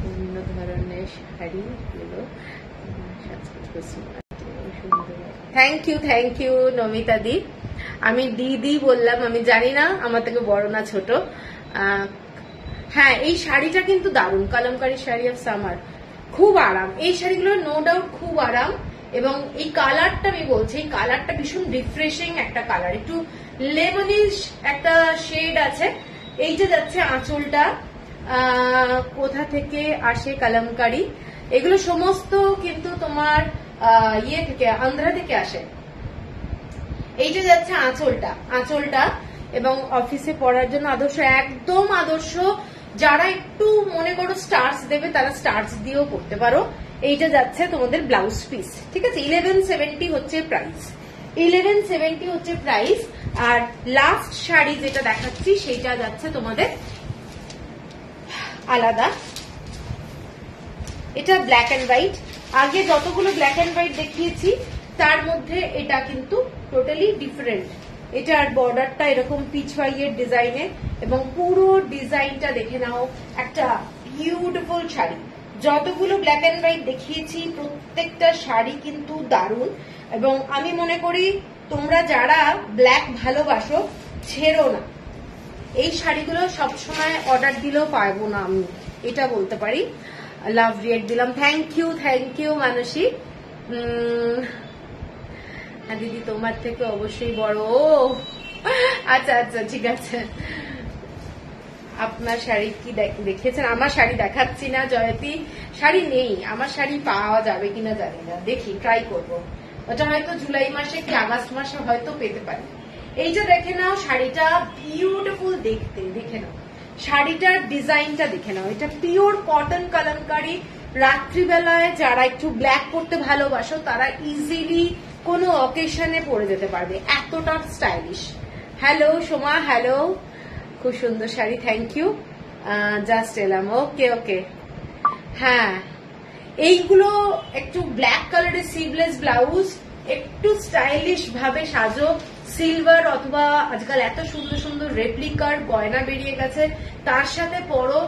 বিভিন্ন ধরনের শাড়িগুলো thank you, thank you Namita di. আমি দিদি বললাম, আমি জানি না আমার থেকে বড় না ছোট। হ্যাঁ, এই শাড়িটা কিন্তু দারুণ, কালামকারী শাড়ি অফ সামার, খুব আরাম। এই শাড়িগুলো নো ডাউট খুব আরাম। এবং এই কালারটা আমি বলছি, এই কালারটা ভীষণ রিফ্রেশিং একটা কালার, একটু লেমনিশ একটা শেড আছে। এইটা যাচ্ছে আঁচলটা, কোথা থেকে আসে কালামকারী, এগুলো সমস্ত কিন্তু তোমার ইয়ে থেকে, আন্ধ্রা থেকে আসে। এইটা যাচ্ছে আঁচলটা, আঁচলটা এবং অফিসে পড়ার জন্য আদর্শ, একদম আদর্শ। যারা একটু মনে করো স্টার্স দেবে তারা স্টার্স দিয়েও করতে পারো। এইটা যাচ্ছে তোমাদের ব্লাউজ পিস, ঠিক আছে। 1170 হচ্ছে প্রাইস, 1170 হচ্ছে প্রাইস। আর লাস্ট শাড়ি যেটা দেখাচ্ছি সেইটা যাচ্ছে তোমাদের আলাদা, এটা ব্ল্যাক এন্ড হোয়াইট। আগে যতগুলো ব্ল্যাক এন্ড হোয়াইট দেখিয়েছি তার মধ্যে এটা কিন্তু টোটালি ডিফারেন্ট। এটার বর্ডারটা এরকম পিচওয়াইয়ের ডিজাইনে এবং পুরো ডিজাইনটা দেখে নাও, একটা বিউটিফুল শাড়ি। যতগুলো ব্ল্যাক এন্ড হোয়াইট দেখিয়েছি প্রত্যেকটা শাড়ি কিন্তু দারুণ, এবং আমি মনে করি তোমরা যারা ব্ল্যাক ভালোবাসো ছেড়ো না, এই শাড়িগুলো সবসময় অর্ডার দিলেও পারবো না, আমি এটা বলতে পারি। লাভ রিয়েক্ট দিলাম, থ্যাংক ইউ মানসী। হ্যাঁ দিদি তোমার থেকে অবশ্যই বড়। আচ্ছা আচ্ছা ঠিক আছে। আপনার শাড়ি কি দেখেছেন? আমার শাড়ি দেখাচ্ছি না জয়তী, শাড়ি নেই আমার, শাড়ি পাওয়া যাবে কিনা জানি না, দেখি ট্রাই করব। ওটা হয়তো জুলাই মাসে কি আগস্ট মাসে হয়তো পেতে পারি। এইটা দেখে নাও, শাড়িটা বিউটিফুল দেখতে, দেখে নাও শাড়িটার ডিজাইনটা দেখে নাও। এটা পিওর কটন কালামকারী। রাত্রিবেলায় যারা একটু ব্ল্যাক পরতে ভালোবাসো তারা ইজিলি কোনো অকেশনে পরে যেতে পারবে, এতটা স্টাইলিশ। হ্যালো সোমা, হ্যালো, খুব সুন্দর শাড়ি, থ্যাংক ইউ। জাস্ট এলাম, ওকে ওকে। হ্যাঁ এইগুলো একটু ব্ল্যাক কালারের সিভলেস ব্লাউজ, একটু স্টাইলিশ ভাবে সাজো, সিলভার অথবা আজকাল এত সুন্দর সুন্দর রেপ্লিকার গয়না বেরিয়ে গেছে, তার সাথে পরো,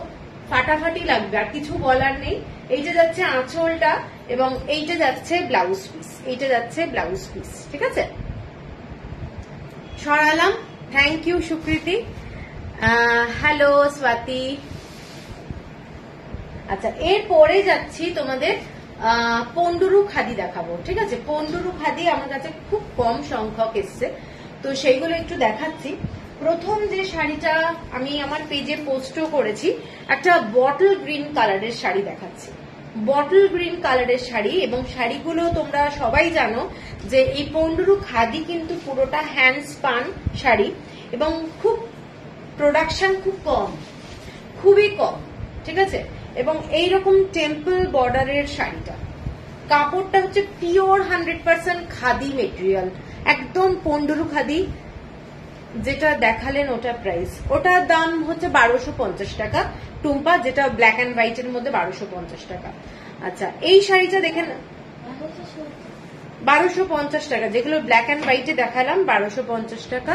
ফাটাফাটি লাগবে, আর কিছু বলার নেই। এইটা যাচ্ছে আঁচলটা এবং এইটা যাচ্ছে ব্লাউজ পিস, এইটা যাচ্ছে ব্লাউজ পিস, ঠিক আছে। সরালাম, thank you Sukriti. Hello Swati. আচ্ছা এরপরে যাচ্ছি তোমাদের পন্ডুরু খাদি দেখাবো, ঠিক আছে। পন্ডুরু খাদি আমার কাছে খুব কম সংখ্যক এসছে, তো সেইগুলো একটু দেখাচ্ছি। প্রথম যে শাড়িটা আমি আমার পেজে পোস্টও করেছি, একটা বটল গ্রিন কালারের শাড়ি দেখাচ্ছি, বটল গ্রিন কালারের শাড়ি। এবং শাড়িগুলো তোমরা সবাই জানো যে এই পন্ডুরু খাদি কিন্তু পুরোটা হ্যান্ড স্পান শাড়ি, এবং খুব প্রোডাকশন খুব কম, খুবই কম, ঠিক আছে। এবং এইরকম টেম্পল বর্ডারের শাড়িটা, কাপড়টা হচ্ছে পিওর 100% খাদি মেটেরিয়াল, একদম পন্ডুরু খাদি। যেটা দেখালেন ওটা প্রাইস, ওটার দাম হচ্ছে 1250 টাকা টুম্পা, যেটা ব্ল্যাক এন্ড হোয়াইট এর মধ্যে 1250 টাকা। আচ্ছা এই শাড়িটা দেখেন 1250 টাকা, যেগুলো ব্ল্যাক এন্ড হোয়াইটে দেখালাম 1250 টাকা।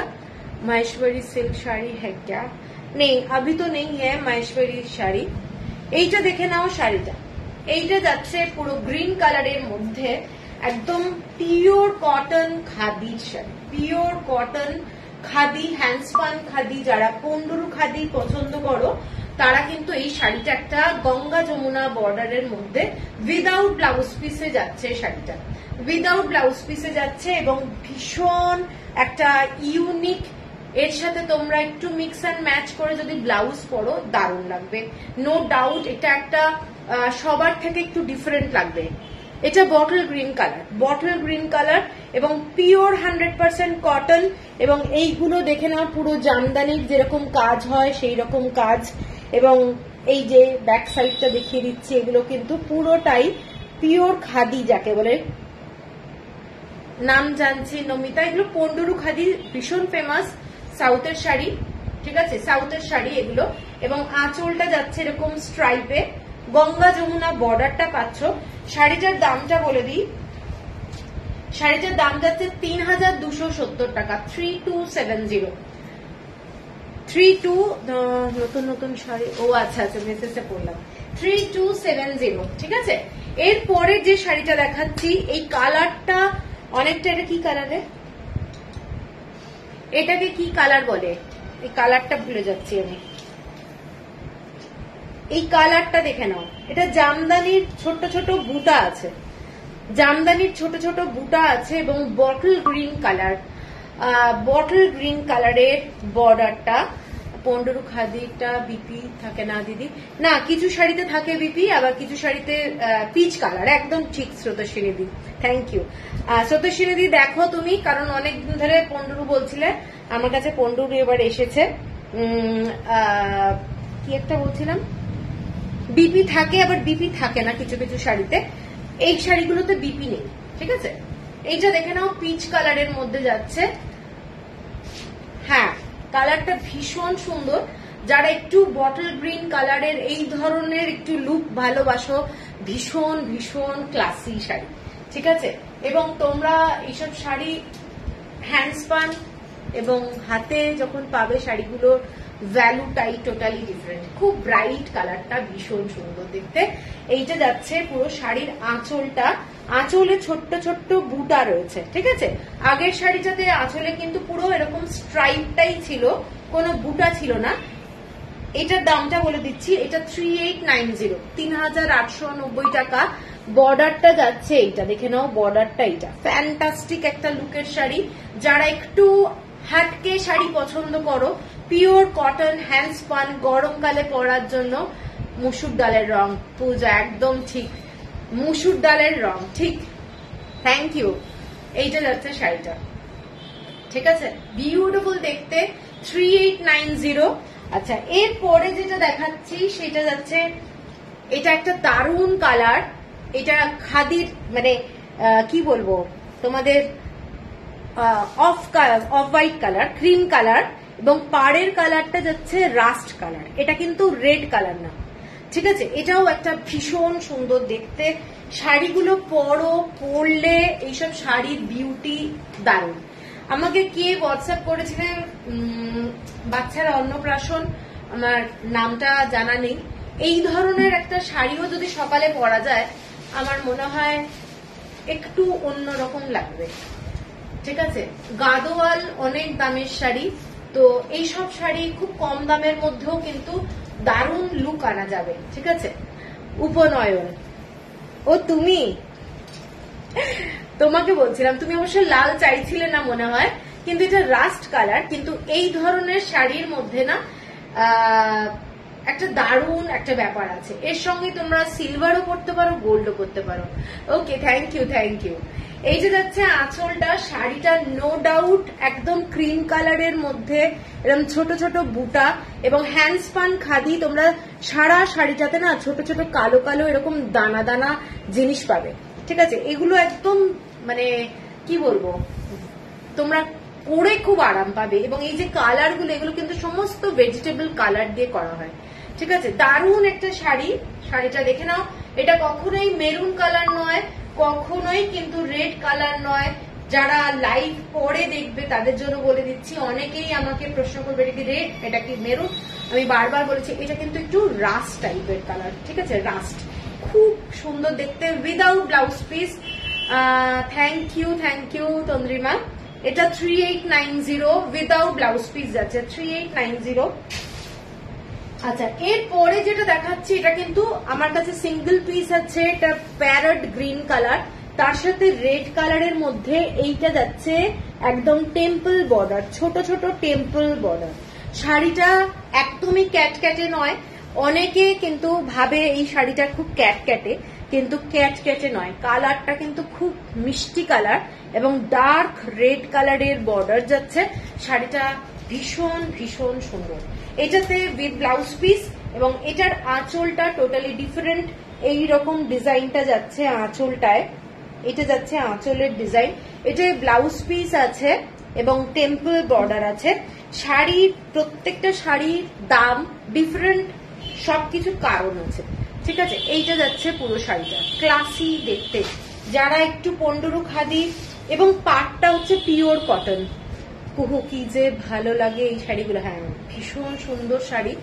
महेश्वरी सिल्क শাড়ি হ্যাঁ क्या नहीं अभी तो नहीं है महेश्वरी শাড়ি। এইটা দেখে নাও শাড়িটা, এইটা যাচ্ছে পুরো গ্রিন কালারের মধ্যে, একদম পিওর কটন খাদির শাড়ি, পিওর কটন খাদি, হ্যান্ডস্পান খাদি। যারা পন্ডুরু খাদি পছন্দ করো তারা কিন্তু এই শাড়িটা একটা গঙ্গা যমুনা বর্ডারের মধ্যে উইদাউট ব্লাউজ পিসে যাচ্ছে, শাড়িটা উইদাউট ব্লাউজ পিসে যাচ্ছে এবং ভীষণ একটা ইউনিক। এর সাথে তোমরা একটু মিক্স অ্যান্ড ম্যাচ করে যদি ব্লাউজ পরো দারুণ লাগবে, নো ডাউট। এটা একটা সবার থেকে একটু ডিফারেন্ট লাগবে। এটা bottle green colour, bottle green colour এবং পিওর 100% কটন। এবং এইগুলো দেখে নাও পুরো জামদানির যেরকম কাজ হয় সেই রকম কাজ। এবং এই যে ব্যাক সাইডটা দেখিয়ে দিচ্ছি, এগুলো কিন্তু পুরোটাই পিওর খাদি যাকে বলে। নাম জানছি নমিতা, এগুলো পন্ডুরু খাদি, ভীষণ ফেমাস সাউথের শাড়ি, ঠিক আছে, সাউথের শাড়ি এগুলো। এবং আঁচলটা যাচ্ছে এরকম স্ট্রাইপে, গঙ্গা যমুনা বর্ডারটা পাচ্ছ। শাড়িটার দামটা বলে দিই, শাড়িটার দাম যাচ্ছে 3270 টাকা, 3270। 32 নতুন নতুন শাড়ি, ও আচ্ছা আচ্ছা মেসেজে পড়লাম, 3270, ঠিক আছে। এরপরে যে শাড়িটা দেখাচ্ছি এই কালারটা অনেকটা, এটা কি কালারে, এটাকে কি কালার বলে, এই কালারটা ভুলে যাচ্ছি আমি। এই কালারটা দেখে নাও, এটা জামদানির ছোট ছোট বুটা আছে, জামদানির ছোট ছোট বুটা আছে এবং bottle green colour, bottle green কালারের বর্ডারটা পন্ডরু খাদিটা বিপি থাকে না দিদি? না, কিছু শাড়িতে থাকে বিপি, আবার কিছু শাড়িতে পিচ কালার। একদম ঠিক স্রোতস্বিনী দি, থ্যাংক ইউ। স্রোতস্বিনী দি দেখো তুমি, কারণ অনেকদিন ধরে পন্ডরু বলছিলে, আমার কাছে পন্ডরু এবার এসেছে। কি একটা বলছিলাম, বিপি থাকে আবার বিপি থাকে না কিছু কিছু শাড়িতে। এই শাড়িগুলোতে বিপি নেই, ঠিক আছে। এইটা দেখে নাও, পিচ কালারের মধ্যে যাচ্ছে। হ্যাঁ, কালারটা ভীষণ সুন্দর। যারা একটু বটল গ্রিন কালারের এই ধরনের একটু লুক ভালোবাসো, ভীষণ ভীষণ ক্লাসি শাড়ি, ঠিক আছে। এবং তোমরা এইসব শাড়ি হ্যান্ডস্পান এবং হাতে যখন পাবে, শাড়িগুলোর ভ্যালুটাই টোটালি ডিফারেন্ট। খুব ব্রাইট কালারটা, ভীষণ সুন্দর দেখতে। এইটা যাচ্ছে পুরো শাড়ির আঁচলটা, আঁচলে ছোট্ট ছোট্ট বুটা রয়েছে, ঠিক আছে। আগের শাড়িটাতে আঁচলে কিন্তু পুরো এরকম স্ট্রাইপটাই ছিল, কোনো বুটা ছিল না। এটার দামটা বলে দিচ্ছি, এটা 3890, 3890 টাকা। বর্ডারটা যাচ্ছে এইটা, দেখে নাও বর্ডারটা। এইটা ফ্যান্টাস্টিক একটা লুকের শাড়ি। যারা একটু হাটকে শাড়ি পছন্দ করো, পিওর কটন হ্যান্ডস্পান, গরমকালে পরার জন্য, মুসুর ডালের রং, পূজা একদম ঠিক, মুসুর ডালের রং ঠিক, থ্যাংক ইউ। এইটা যাচ্ছে শাড়িটা, ঠিক আছে, বিউটিফুল দেখতে, 3890। আচ্ছা, এরপরে যেটা দেখাচ্ছি সেটা যাচ্ছে, এটা একটা দারুণ কালার। এটা খাদির মানে কি বলবো তোমাদের, off white colour, cream colour, এবং পাড়ের কালারটা যাচ্ছে রাস্ট কালার। এটা কিন্তু রেড কালার না, ঠিক আছে। এটাও একটা ভীষণ সুন্দর দেখতে। শাড়িগুলো পরলে এইসব শাড়ির বিউটি দারুণ। আমাকে কে হোয়াটসঅ্যাপ করেছিলেন, বাচ্চারা অন্নপ্রাশন, আমার নামটা জানা নেই। এই ধরনের একটা শাড়িও যদি সকালে পরা যায়, আমার মনে হয় একটু অন্যরকম লাগবে, ঠিক আছে। গাদোয়াল অনেক দামের শাড়ি, তো এইসব শাড়ি খুব কম দামের মধ্যেও কিন্তু দারুণ লুক আনা যাবে, ঠিক আছে। উপনয়ন, ও তুমি, তোমাকে বলছিলাম, তুমি অবশ্য লাল চাইছিলে না মনে হয়, কিন্তু এটা রাস্ট কালার। কিন্তু এই ধরনের শাড়ির মধ্যে না একটা দারুণ একটা ব্যাপার আছে। এর সঙ্গে তোমরা সিলভারও পরতে পারো, গোল্ডও পরতে পারো। ওকে, থ্যাংক ইউ থ্যাংক ইউ। এই যে যাচ্ছে আঁচলটা, শাড়িটা নো ডাউট একদম ক্রিম কালারের মধ্যে এরকম ছোট ছোট বুটা এবং হ্যান্ডস্পান খাদি। তোমরা সারা শাড়িটাতে না ছোট ছোট কালো কালো এরকম দানা দানা জিনিস পাবে, ঠিক আছে। এগুলো একদম মানে কি বলবো, তোমরা পরে খুব আরাম পাবে। এবং এই যে কালার গুলো, এগুলো কিন্তু সমস্ত ভেজিটেবল কালার দিয়ে করা হয়, ঠিক আছে। দারুণ একটা শাড়ি। শাড়িটা দেখে নাও, এটা কখনোই মেরুন কালার নয়, কখনোই কিন্তু রেড কালার নয়। যারা লাইভ পরে দেখবে তাদের জন্য বলে দিচ্ছি, অনেকেই আমাকে প্রশ্ন করবে এটা কি রেড, এটা কি মেরুন। আমি বারবার বলেছি, এটা কিন্তু একটু রাস্ট টাইপের কালার, ঠিক আছে, রাস্ট। খুব সুন্দর দেখতে, without blouse piece. Thank you Tandrima. এটা 3890 উইদাউট ব্লাউজ পিস যাচ্ছে, 3890। আচ্ছা, এরপরে যেটা দেখাচ্ছি, এটা কিন্তু আমার কাছে সিঙ্গেল পিস আছে। এটা প্যারট গ্রিন কালার, তার সাথে রেড কালারের মধ্যে এইটা যাচ্ছে একদম টেম্পল বর্ডার, ছোট ছোট টেম্পল বর্ডার। শাড়িটা একদমই ক্যাটক্যাটে নয়। অনেকে কিন্তু ভাবে এই শাড়িটা খুব ক্যাটক্যাটে, কিন্তু ক্যাটক্যাটে নয়। কালারটা কিন্তু খুব মিষ্টি কালার এবং ডার্ক রেড কালারের বর্ডার যাচ্ছে। শাড়িটা ভীষণ ভীষণ সুন্দর। এটাতে উইথ ব্লাউজ পিস, এবং এটার আঁচলটা টোটালি ডিফারেন্ট। এইরকম ডিজাইনটা যাচ্ছে আঁচলটায়, এটা যাচ্ছে আঁচলের ডিজাইন। এটায় ব্লাউজ পিস আছে এবং টেম্পল বর্ডার আছে। শাড়ির প্রত্যেকটা শাড়ির দাম ডিফারেন্ট, সবকিছু কারণ আছে, ঠিক আছে। এইটা যাচ্ছে পুরো শাড়িটা, ক্লাসি দেখতে। যারা একটু পন্ডরু খাদি এবং পাটটা হচ্ছে পিওর কটন, কুহু কি যে ভালো লাগে এই শাড়িগুলো। হ্যাঁ, ভীষণ সুন্দর শাড়ি।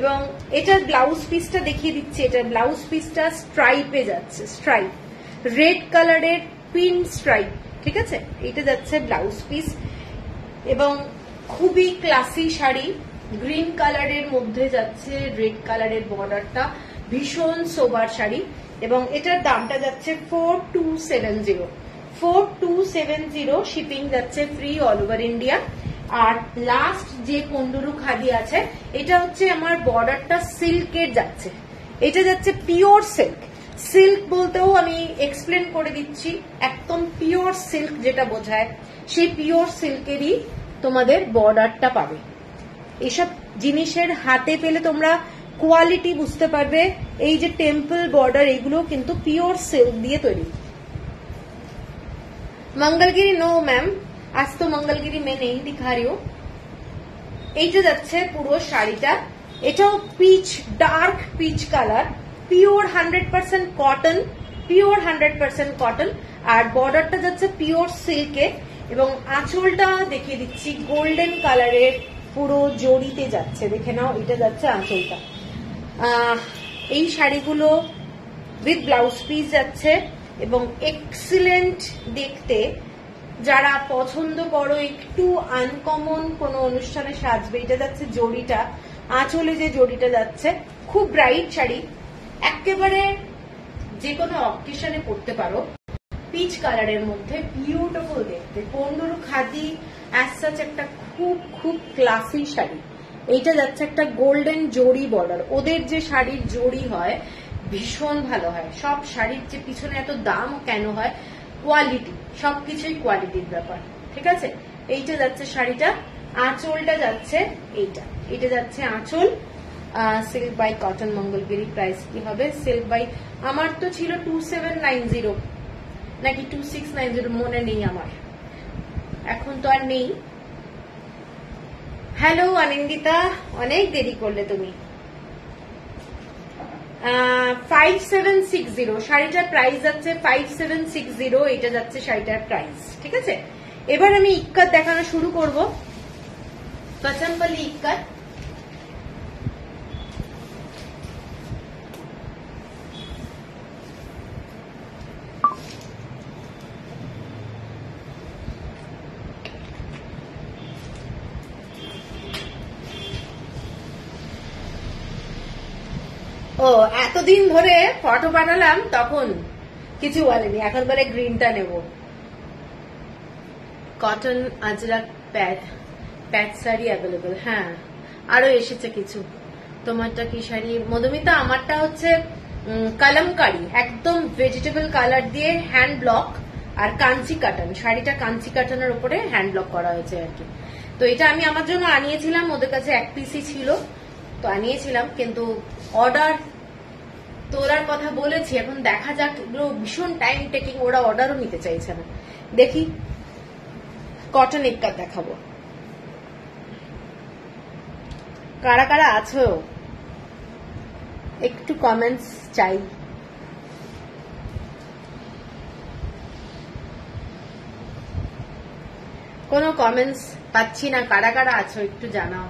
এবং এটার ব্লাউজ পিসটা দেখিয়ে দিচ্ছে, এটার ব্লাউজ পিসটা স্ট্রাইপে যাচ্ছে, স্ট্রাইপ রেড কালারের পিন স্ট্রাইপ, ঠিক আছে। এটা যাচ্ছে ব্লাউজ পিস এবং খুবই ক্লাসি শাড়ি। গ্রিন কালারের মধ্যে যাচ্ছে রেড কালারের বর্ডারটা, ভীষণ সোবার শাড়ি। এবং এটার দামটা যাচ্ছে 4270, 4270। শিপিং যাচ্ছে ফ্রি অল ওভার ইন্ডিয়া। আর লাস্ট যে পন্ডুরু খাদি আছে, এটা হচ্ছে আমার বর্ডারটা সিল্কের যাচ্ছে, এটা যাচ্ছে পিওর সিল্ক। সিল্ক বলতেও আমি এক্সপ্লেন করে দিচ্ছি, একদম পিওর সিল্ক যেটা বোঝায়, সেই পিওর সিল্কেরই তোমাদের বর্ডারটা পাবে। এসব জিনিসের হাতে পেলে তোমরা কোয়ালিটি বুঝতে পারবে। এই যে টেম্পল বর্ডার, এগুলো কিন্তু পিওর সিল্ক দিয়ে তৈরি। मंगलगिरी नो मैम, आज तो मंगलगिरी में नहीं दिखा रही हूँ। এইটা যাচ্ছে পুরো শাড়িটা, এটাও peach, dark peach colour, pure 100% cotton, pure 100% cotton. আর বর্ডারটা যাচ্ছে পিওর সিল্কে, এবং আঁচলটা দেখিয়ে দিচ্ছি গোল্ডেন কালারের পুরো জড়িতে যাচ্ছে, দেখে নাও, এটা যাচ্ছে আঁচলটা। এই শাড়িগুলো উইথ ব্লাউজ পিস যাচ্ছে এবং এক্সিলেন্ট দেখতে। যারা পছন্দ করো একটু আনকমন কোন অনুষ্ঠানে সাজবে, এটা যাচ্ছে জড়িটা, আঁচলে যে জড়িটা যাচ্ছে, খুব ব্রাইট শাড়ি, একেবারে যে কোনো অকেশনে পরতে পারো। পিচ কালারের মধ্যে বিউটিফুল দেখতে, পন্ডুরু খাদি অ্যাজ সাচ একটা খুব খুব ক্লাসি শাড়ি। এইটা যাচ্ছে একটা গোল্ডেন জড়ি বর্ডার। ওদের যে শাড়ির জড়ি হয় ভীষণ ভালো হয়, সব শাড়ির যে পিছনে এত দাম কেন হয়, কোয়ালিটি, সবকিছুই কোয়ালিটির ব্যাপার, ঠিক আছে। এইটা যাচ্ছে শাড়িটা, আঁচলটা যাচ্ছে এইটা, এটা যাচ্ছে আঁচল। Silk by cotton Mangalagiri, price কি হবে? সিল্ক বাই, আমার তো ছিল 2790 নাকি 2690, মনে নেই আমার, এখন তো আর নেই। হ্যালো অনিন্দিতা, অনেক দেরি করলে তুমি। 5760 শাড়িটার প্রাইস যাচ্ছে 5760, এটা যাচ্ছে শাড়িটার প্রাইস, ঠিক আছে। এবার আমি ইক্কাত দেখানো শুরু করব, কচম্বলি ইক্কাত। ও এতদিন ধরে ফটো বানালাম, তখন কিছু বলেনি, এখন বলে গ্রিনটা নেব। কটন আজরাক প্যাচ শাড়ি অ্যাভেলেবল, হ্যাঁ আরো এসেছে কিছু। তোমারটা কি শাড়ি মধুমিতা? আমারটা হচ্ছে কালামকারি, একদম ভেজিটেবল কালার দিয়ে হ্যান্ড ব্লক আর কাঞ্চি কাটন। শাড়িটা কাঞ্চি কাটনের উপরে হ্যান্ড ব্লক করা হয়েছে আর কি। তো এটা আমি আমার জন্য আনিয়েছিলাম, ওদের কাছে এক পিসই ছিল, তো আনিয়েছিলাম, কিন্তু অর্ডার তোলার কথা বলেছি, এখন দেখা যাক, এগুলো ভীষণ টাইম টেকিং, ওরা অর্ডারও নিতে চাইছে না। দেখি কটন ইক্কাত দেখাবো। কারা কারা আছো একটু কমেন্টস চাই। কোনো কমেন্টস পাচ্ছি না, কারা কারা আছো একটু জানাও।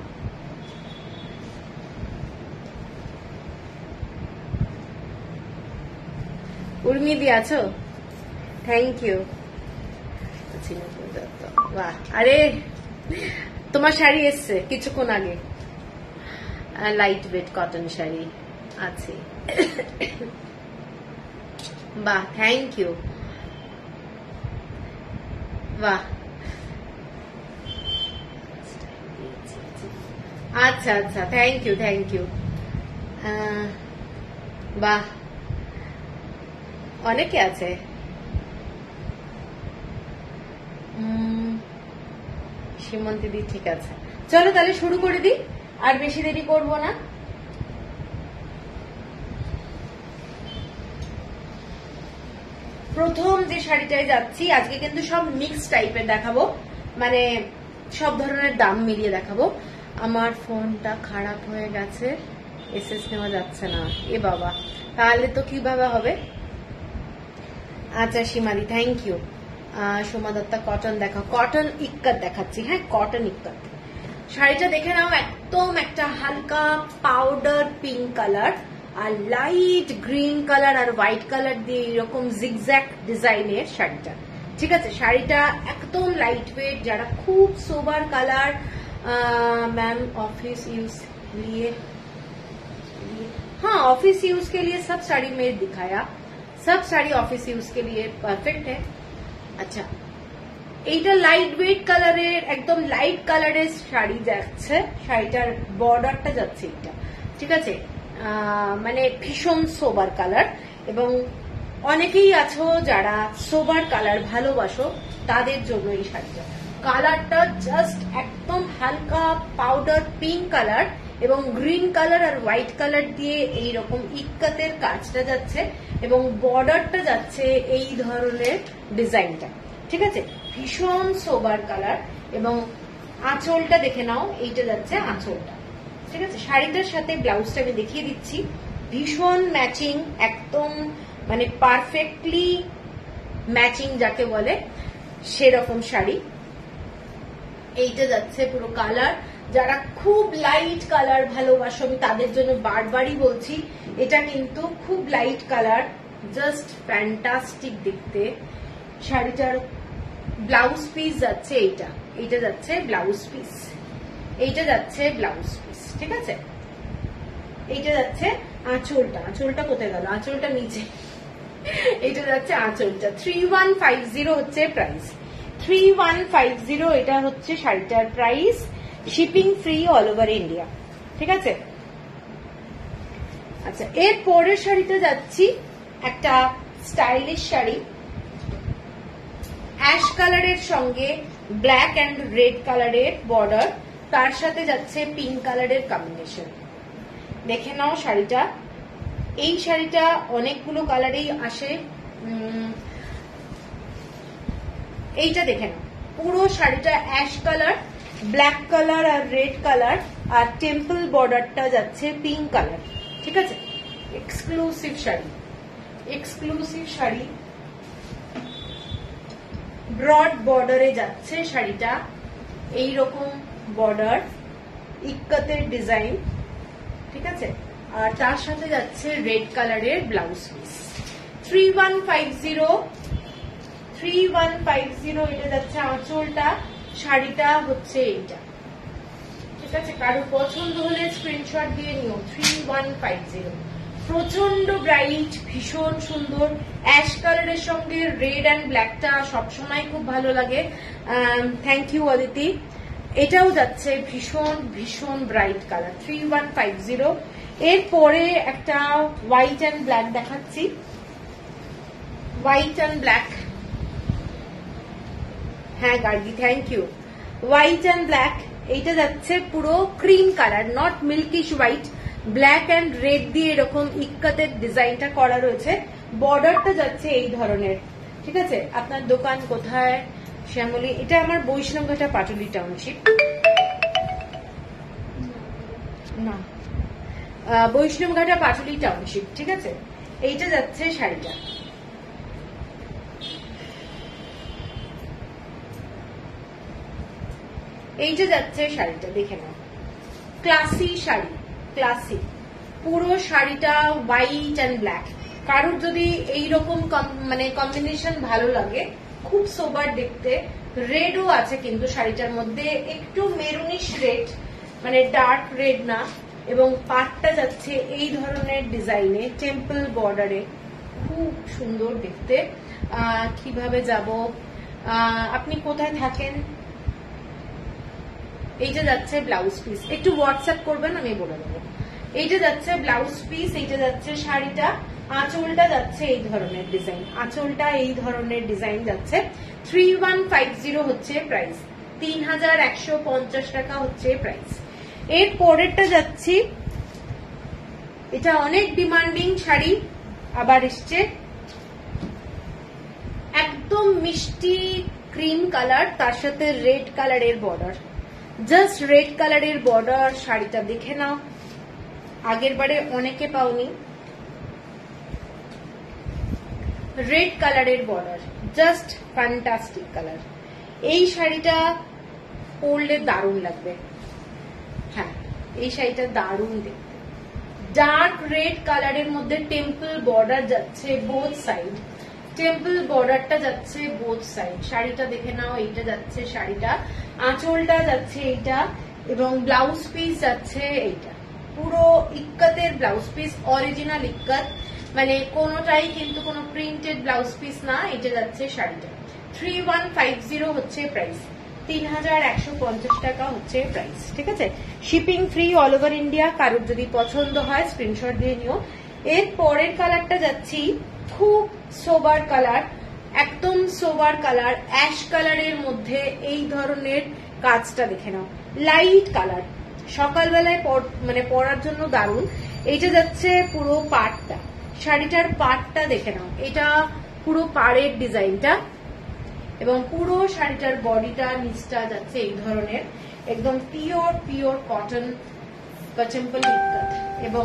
উর্মিদি আছো? Thank you. বাহ, আরে তোমার শাড়ি এসছে কিছুক্ষণ আগে, লাইট ওয়েট কটন শাড়ি আছে। বাহ, থ্যাংক ইউ। বাহ, আচ্ছা আচ্ছা, থ্যাংক ইউ থ্যাংক ইউ। বাহ, অনেকে আছে। সীমন্তী দি, ঠিক আছে, চলো তাহলে শুরু করে দিই, আর বেশি দেরি করবো না। প্রথম যে শাড়িটায় যাচ্ছি, আজকে কিন্তু সব মিক্স টাইপের দেখাবো, মানে সব ধরনের দাম মিলিয়ে দেখাবো। আমার ফোনটা খারাপ হয়ে গেছে, এসএস নেওয়া যাচ্ছে না, এ বাবা, তাহলে তো কিভাবে হবে? আচ্ছা সীমাদি, thank you. Soma Datta, cotton দেখাও, কটন ইক্কাত দেখাচ্ছি। হ্যাঁ, কটন ইক্কাত শাড়িটা দেখে নাও, একদম একটা হালকা পাউডার পিঙ্ক কালার আর লাইট গ্রিন কালার আর হোয়াইট কালার দিয়ে এরকম জিগজ্যাগ ডিজাইনের শাড়িটা, ঠিক আছে। শাড়িটা একদম লাইট ওয়েট, যারা খুব sober colour, ma'am office use लिए, हाँ ऑफिस यूज के लिए सब साड़ी में दिखाया, सब साड़ी ऑफिस यूज के लिए परफेक्ट है। अच्छा, এইটা লাইট ওয়েট কালারের, একদম লাইট কালারের শাড়ি যাচ্ছে, শাড়িটার বর্ডারটা যাচ্ছে এটা, ঠিক আছে, মানে ভীষণ সোবার কালার। এবং অনেকেই আছো যারা সোবার কালার ভালোবাসো, তাদের জন্য এই শাড়িটা। কালারটা জাস্ট একদম হালকা পাউডার পিঙ্ক কালার এবং গ্রিন কালার আর হোয়াইট কালার দিয়ে এইরকম ইক্কাতের কাজটা যাচ্ছে এবং বর্ডারটা যাচ্ছে এই ধরনের ডিজাইনটা, ঠিক আছে, ভীষণ সোবার কালার। এবং আঁচলটা দেখে নাও, এইটা যাচ্ছে আঁচলটা, ঠিক আছে। শাড়িটার সাথে ব্লাউজটা আমি দেখিয়ে দিচ্ছি, ভীষণ ম্যাচিং, একদম মানে পারফেক্টলি ম্যাচিং যাকে বলে সেরকম শাড়ি। এইটা যাচ্ছে পুরো কালার, যারা খুব লাইট কালার ভালোবাসো আমি তাদের জন্য বারবারই বলছি, এটা কিন্তু খুব লাইট কালার, জাস্ট ফ্যান্টাস্টিক দেখতে। শাড়িটার ব্লাউজ পিস যাচ্ছে এইটা, এইটা যাচ্ছে ব্লাউজ পিস, এইটা যাচ্ছে ব্লাউজ পিস, ঠিক আছে। এইটা যাচ্ছে আঁচলটা, আঁচলটা কোথায় গেল, আঁচলটা নিচে, এইটা যাচ্ছে আঁচলটা। 3150 হচ্ছে প্রাইস, 3150 এটা হচ্ছে শাড়িটার price, shipping free all over India, ঠিক আছে। আচ্ছা, এর পরের শাড়িটা যাচ্ছি একটা স্টাইলিশ শাড়ি, অ্যাশ কালারের সঙ্গে ব্ল্যাক অ্যান্ড রেড কালারের বর্ডার, তার সাথে যাচ্ছে পিঙ্ক কালারের কম্বিনেশন। দেখে নাও শাড়িটা, এই শাড়িটা অনেকগুলো কালারেই আসে, এইটা দেখে নাও, পুরো শাড়িটা অ্যাশ কালার, ব্ল্যাক কালার আর রেড কালার, আর টেম্পল বর্ডারটা যাচ্ছে পিঙ্ক কালার, ঠিক আছে। Exclusive sari, exclusive sari, broad বর্ডারে যাচ্ছে শাড়িটা, এইরকম বর্ডার, ইক্কাতের ডিজাইন, ঠিক আছে, আর তার সাথে যাচ্ছে রেড কালারের ব্লাউজ পিস। 3150 এটা যাচ্ছে আঁচলটা, শাড়িটা হচ্ছে এইটা, ঠিক আছে। কারো পছন্দ হলে স্ক্রিনশট দিয়ে নিও। 3150 প্রচন্ড ব্রাইট, ভীষণ সুন্দর, অ্যাশ কালারের সঙ্গে রেড অ্যান্ড ব্ল্যাকটা সবসময় খুব ভালো লাগে। Thank you Aditi. এটাও যাচ্ছে ভীষণ ভীষণ ব্রাইট কালার, 3150। এরপরে একটা হোয়াইট অ্যান্ড ব্ল্যাক দেখাচ্ছি, হোয়াইট অ্যান্ড ব্ল্যাক, হ্যাঁ Gargi thank you. White and black, এইটা যাচ্ছে পুরো cream colour, not milkish white, black and red দিয়ে এরকম ইক্কাতের ডিজাইনটা করা রয়েছে, বর্ডারটা যাচ্ছে এই ধরনের, ঠিক আছে। আপনার দোকান কোথায়? শ্যামলী, এটা আমার বৈষ্ণবঘাটা পাটুলি টাউনশিপ, না বৈষ্ণবঘাটা পাটুলি টাউনশিপ, ঠিক আছে। এইটা যাচ্ছে শাড়িটা, এইটা যাচ্ছে শাড়িটা, দেখে নাও, ক্লাসি শাড়ি, ক্লাসি, পুরো শাড়িটা হোয়াইট অ্যান্ড ব্ল্যাক। কারোর যদি এইরকম মানে কম্বিনেশন ভালো লাগে, খুব সোবার দেখতে, রেডও আছে কিন্তু শাড়িটার মধ্যে, একটু মেরুনিশ রেড, মানে ডার্ক রেড না, এবং পাটটা যাচ্ছে এই ধরনের ডিজাইনে টেম্পল বর্ডারে, খুব সুন্দর দেখতে। কিভাবে যাব, আপনি কোথায় থাকেন? এইটা যাচ্ছে ব্লাউজ পিস, একটু হোয়াটসঅ্যাপ করবেন আমি বলে দেবো। এইটা যাচ্ছে ব্লাউজ পিস, এইটা যাচ্ছে শাড়িটা, আঁচলটা যাচ্ছে এই ধরনের ডিজাইন, আঁচলটা এই ধরনের ডিজাইন যাচ্ছে। 3150 হচ্ছে প্রাইস, 3150 টাকা হচ্ছে প্রাইস। এর পরেরটা যাচ্ছি, এটা অনেক ডিমান্ডিং শাড়ি, আবার এসছে একদম মিষ্টি ক্রিম কালার, তার সাথে রেড কালারের বর্ডার, জাস্ট রেড কালারের বর্ডার। শাড়িটা দেখে নাও, আগের বারে অনেকে পাওনি, রেড কালারের বর্ডার, জাস্ট ফ্যান্টাস্টিক কালার। এই শাড়িটা পরলে দারুণ লাগবে, হ্যাঁ এই শাড়িটা দারুণ দেখতে, ডার্ক রেড কালারের মধ্যে টেম্পল বর্ডার যাচ্ছে বোথ সাইড, টেম্পল বর্ডারটা যাচ্ছে বোথ সাইড। শাড়িটা দেখে নাও, এইটা যাচ্ছে শাড়িটা, আঁচলটা যাচ্ছে এইটা, এবং ব্লাউজ পিস যাচ্ছে এইটা, পুরো ইক্কাতের ব্লাউজ পিস, অরিজিনাল ইক্কাত, মানে কোনোটাই কিন্তু কোনো প্রিন্টেড ব্লাউজ পিস না। এটা যাচ্ছে শাড়িটা, 3150 হচ্ছে প্রাইস, 3150 টাকা হচ্ছে প্রাইস। ঠিক আছে, shipping free all over India. কারোর যদি পছন্দ হয় স্ক্রিনশট দিয়ে নিও। এর পরের কালারটা যাচ্ছি খুব সোবার কালার, একদম সোবার কালার, অ্যাশ কালারের মধ্যে এই ধরনের কাজটা দেখে নাও, লাইট কালার, সকালবেলায় মানে পরার জন্য দারুণ। এইটা যাচ্ছে পুরো পাড়টা, শাড়িটার পাড়টা দেখে নাও, এটা পুরো পাড়ের ডিজাইনটা এবং পুরো শাড়িটার বডিটা নিচটা যাচ্ছে এই ধরনের একদম পিওর পিওর কটন কচম্পল ইক্কাত, এবং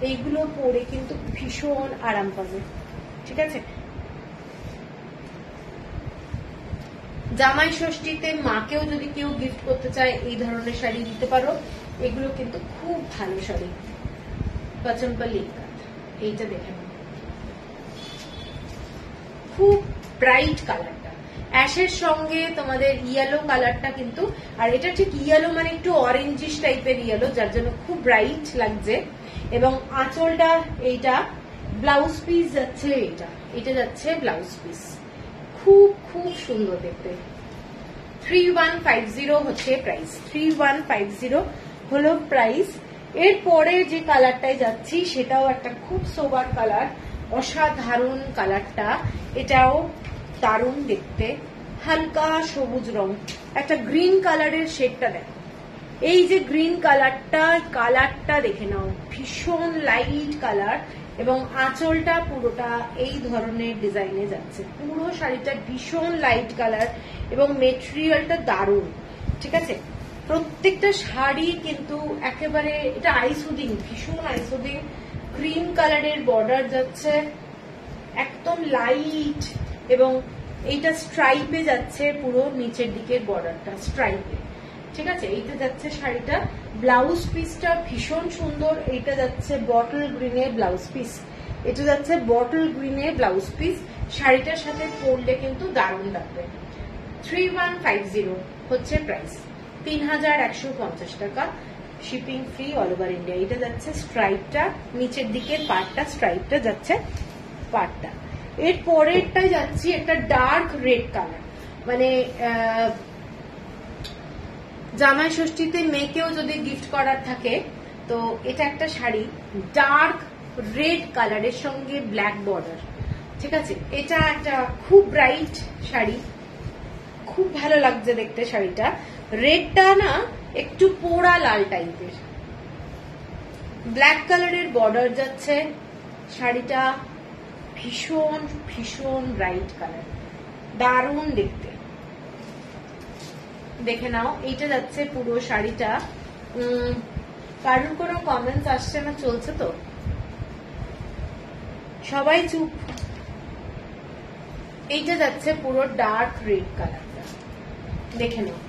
এইগুলো পরে কিন্তু ভীষণ আরাম পাবে। ঠিক আছে, জামাই ষষ্ঠীতে মাকেও যদি কেউ গিফট করতে চায় এই ধরনের শাড়ি দিতে পারো, এগুলো কিন্তু খুব ভালো শাড়ি, কচম্পল ইক্কাত। এইটা দেখে নাও, খুব ব্রাইট কালারটা, অ্যাশের সঙ্গে তোমাদের ইয়েলো কালারটা কিন্তু, আর এটা ঠিক ইয়েলো মানে একটু অরেঞ্জিশ টাইপের ইয়েলো, যার জন্য খুব ব্রাইট লাগছে। এবং আঁচলটা এইটা, ব্লাউজ পিস যাচ্ছে এটা যাচ্ছে ব্লাউজ পিস, খুব খুব সুন্দর দেখতে। 3150 হচ্ছে প্রাইস, 3150 হলো প্রাইস। এরপরে যে কালারটায় যাচ্ছি সেটাও একটা খুব সোবার কালার, অসাধারণ কালারটা, এটাও দারুণ দেখতে, হালকা সবুজ রং, একটা গ্রিন কালারের শেডটা দেখো, এই যে গ্রিন কালারটা দেখে নাও, ভীষণ লাইট কালার এবং আঁচলটা পুরোটা এই ধরনের ডিজাইনে যাচ্ছে, পুরো শাড়িটা ভীষণ লাইট কালার এবং মেটেরিয়ালটা দারুণ। ঠিক আছে, প্রত্যেকটা শাড়ি কিন্তু একেবারে এটা আইসুদিং, ভীষণ আইসুদিং, ক্রিম কালারের বর্ডার যাচ্ছে একদম লাইট এবং এইটা স্ট্রাইপে যাচ্ছে, পুরো নিচের দিকের বর্ডারটা স্ট্রাইপে। ঠিক আছে, এইটা যাচ্ছে শাড়িটা, ব্লাউজ পিসটা ভীষণ সুন্দর, এইটা যাচ্ছে বটল গ্রিনে ব্লাউজ পিস, এটা যাচ্ছে বটল গ্রিনে ব্লাউজ পিস, শাড়িটার সাথে পরলে কিন্তু দারুণ লাগবে। 3150 হচ্ছে প্রাইস, 3150 টাকা, shipping free all over India. এটা যাচ্ছে স্ট্রাইপটা, নিচের দিকের পার্টটা স্ট্রাইপটা যাচ্ছে পার্টটা। এর পরেরটা যাচ্ছি একটা ডার্ক রেড কালার, মানে জামাই ষষ্ঠীতে মেয়েকেও যদি গিফট করার থাকে তো এটা একটা শাড়ি, ডার্ক রেড কালারের সঙ্গে ব্ল্যাক বর্ডার। ঠিক আছে, এটা একটা খুব ব্রাইট শাড়ি, খুব ভালো লাগছে দেখতে শাড়িটা, রেডটা না একটু পোড়া লাল টাইপের, ব্ল্যাক কালারের বর্ডার যাচ্ছে, শাড়িটা ভীষণ ভীষণ ব্রাইট কালার, দারুণ দেখতে, দেখে নাও। এইটা যাচ্ছে পুরো শাড়িটা, কারণ কোনো কমেন্টস আসছে না, চলছে তো, সবাই চুপ। এইটা যাচ্ছে পুরো ডার্ক রেড কালারটা, দেখে নাও।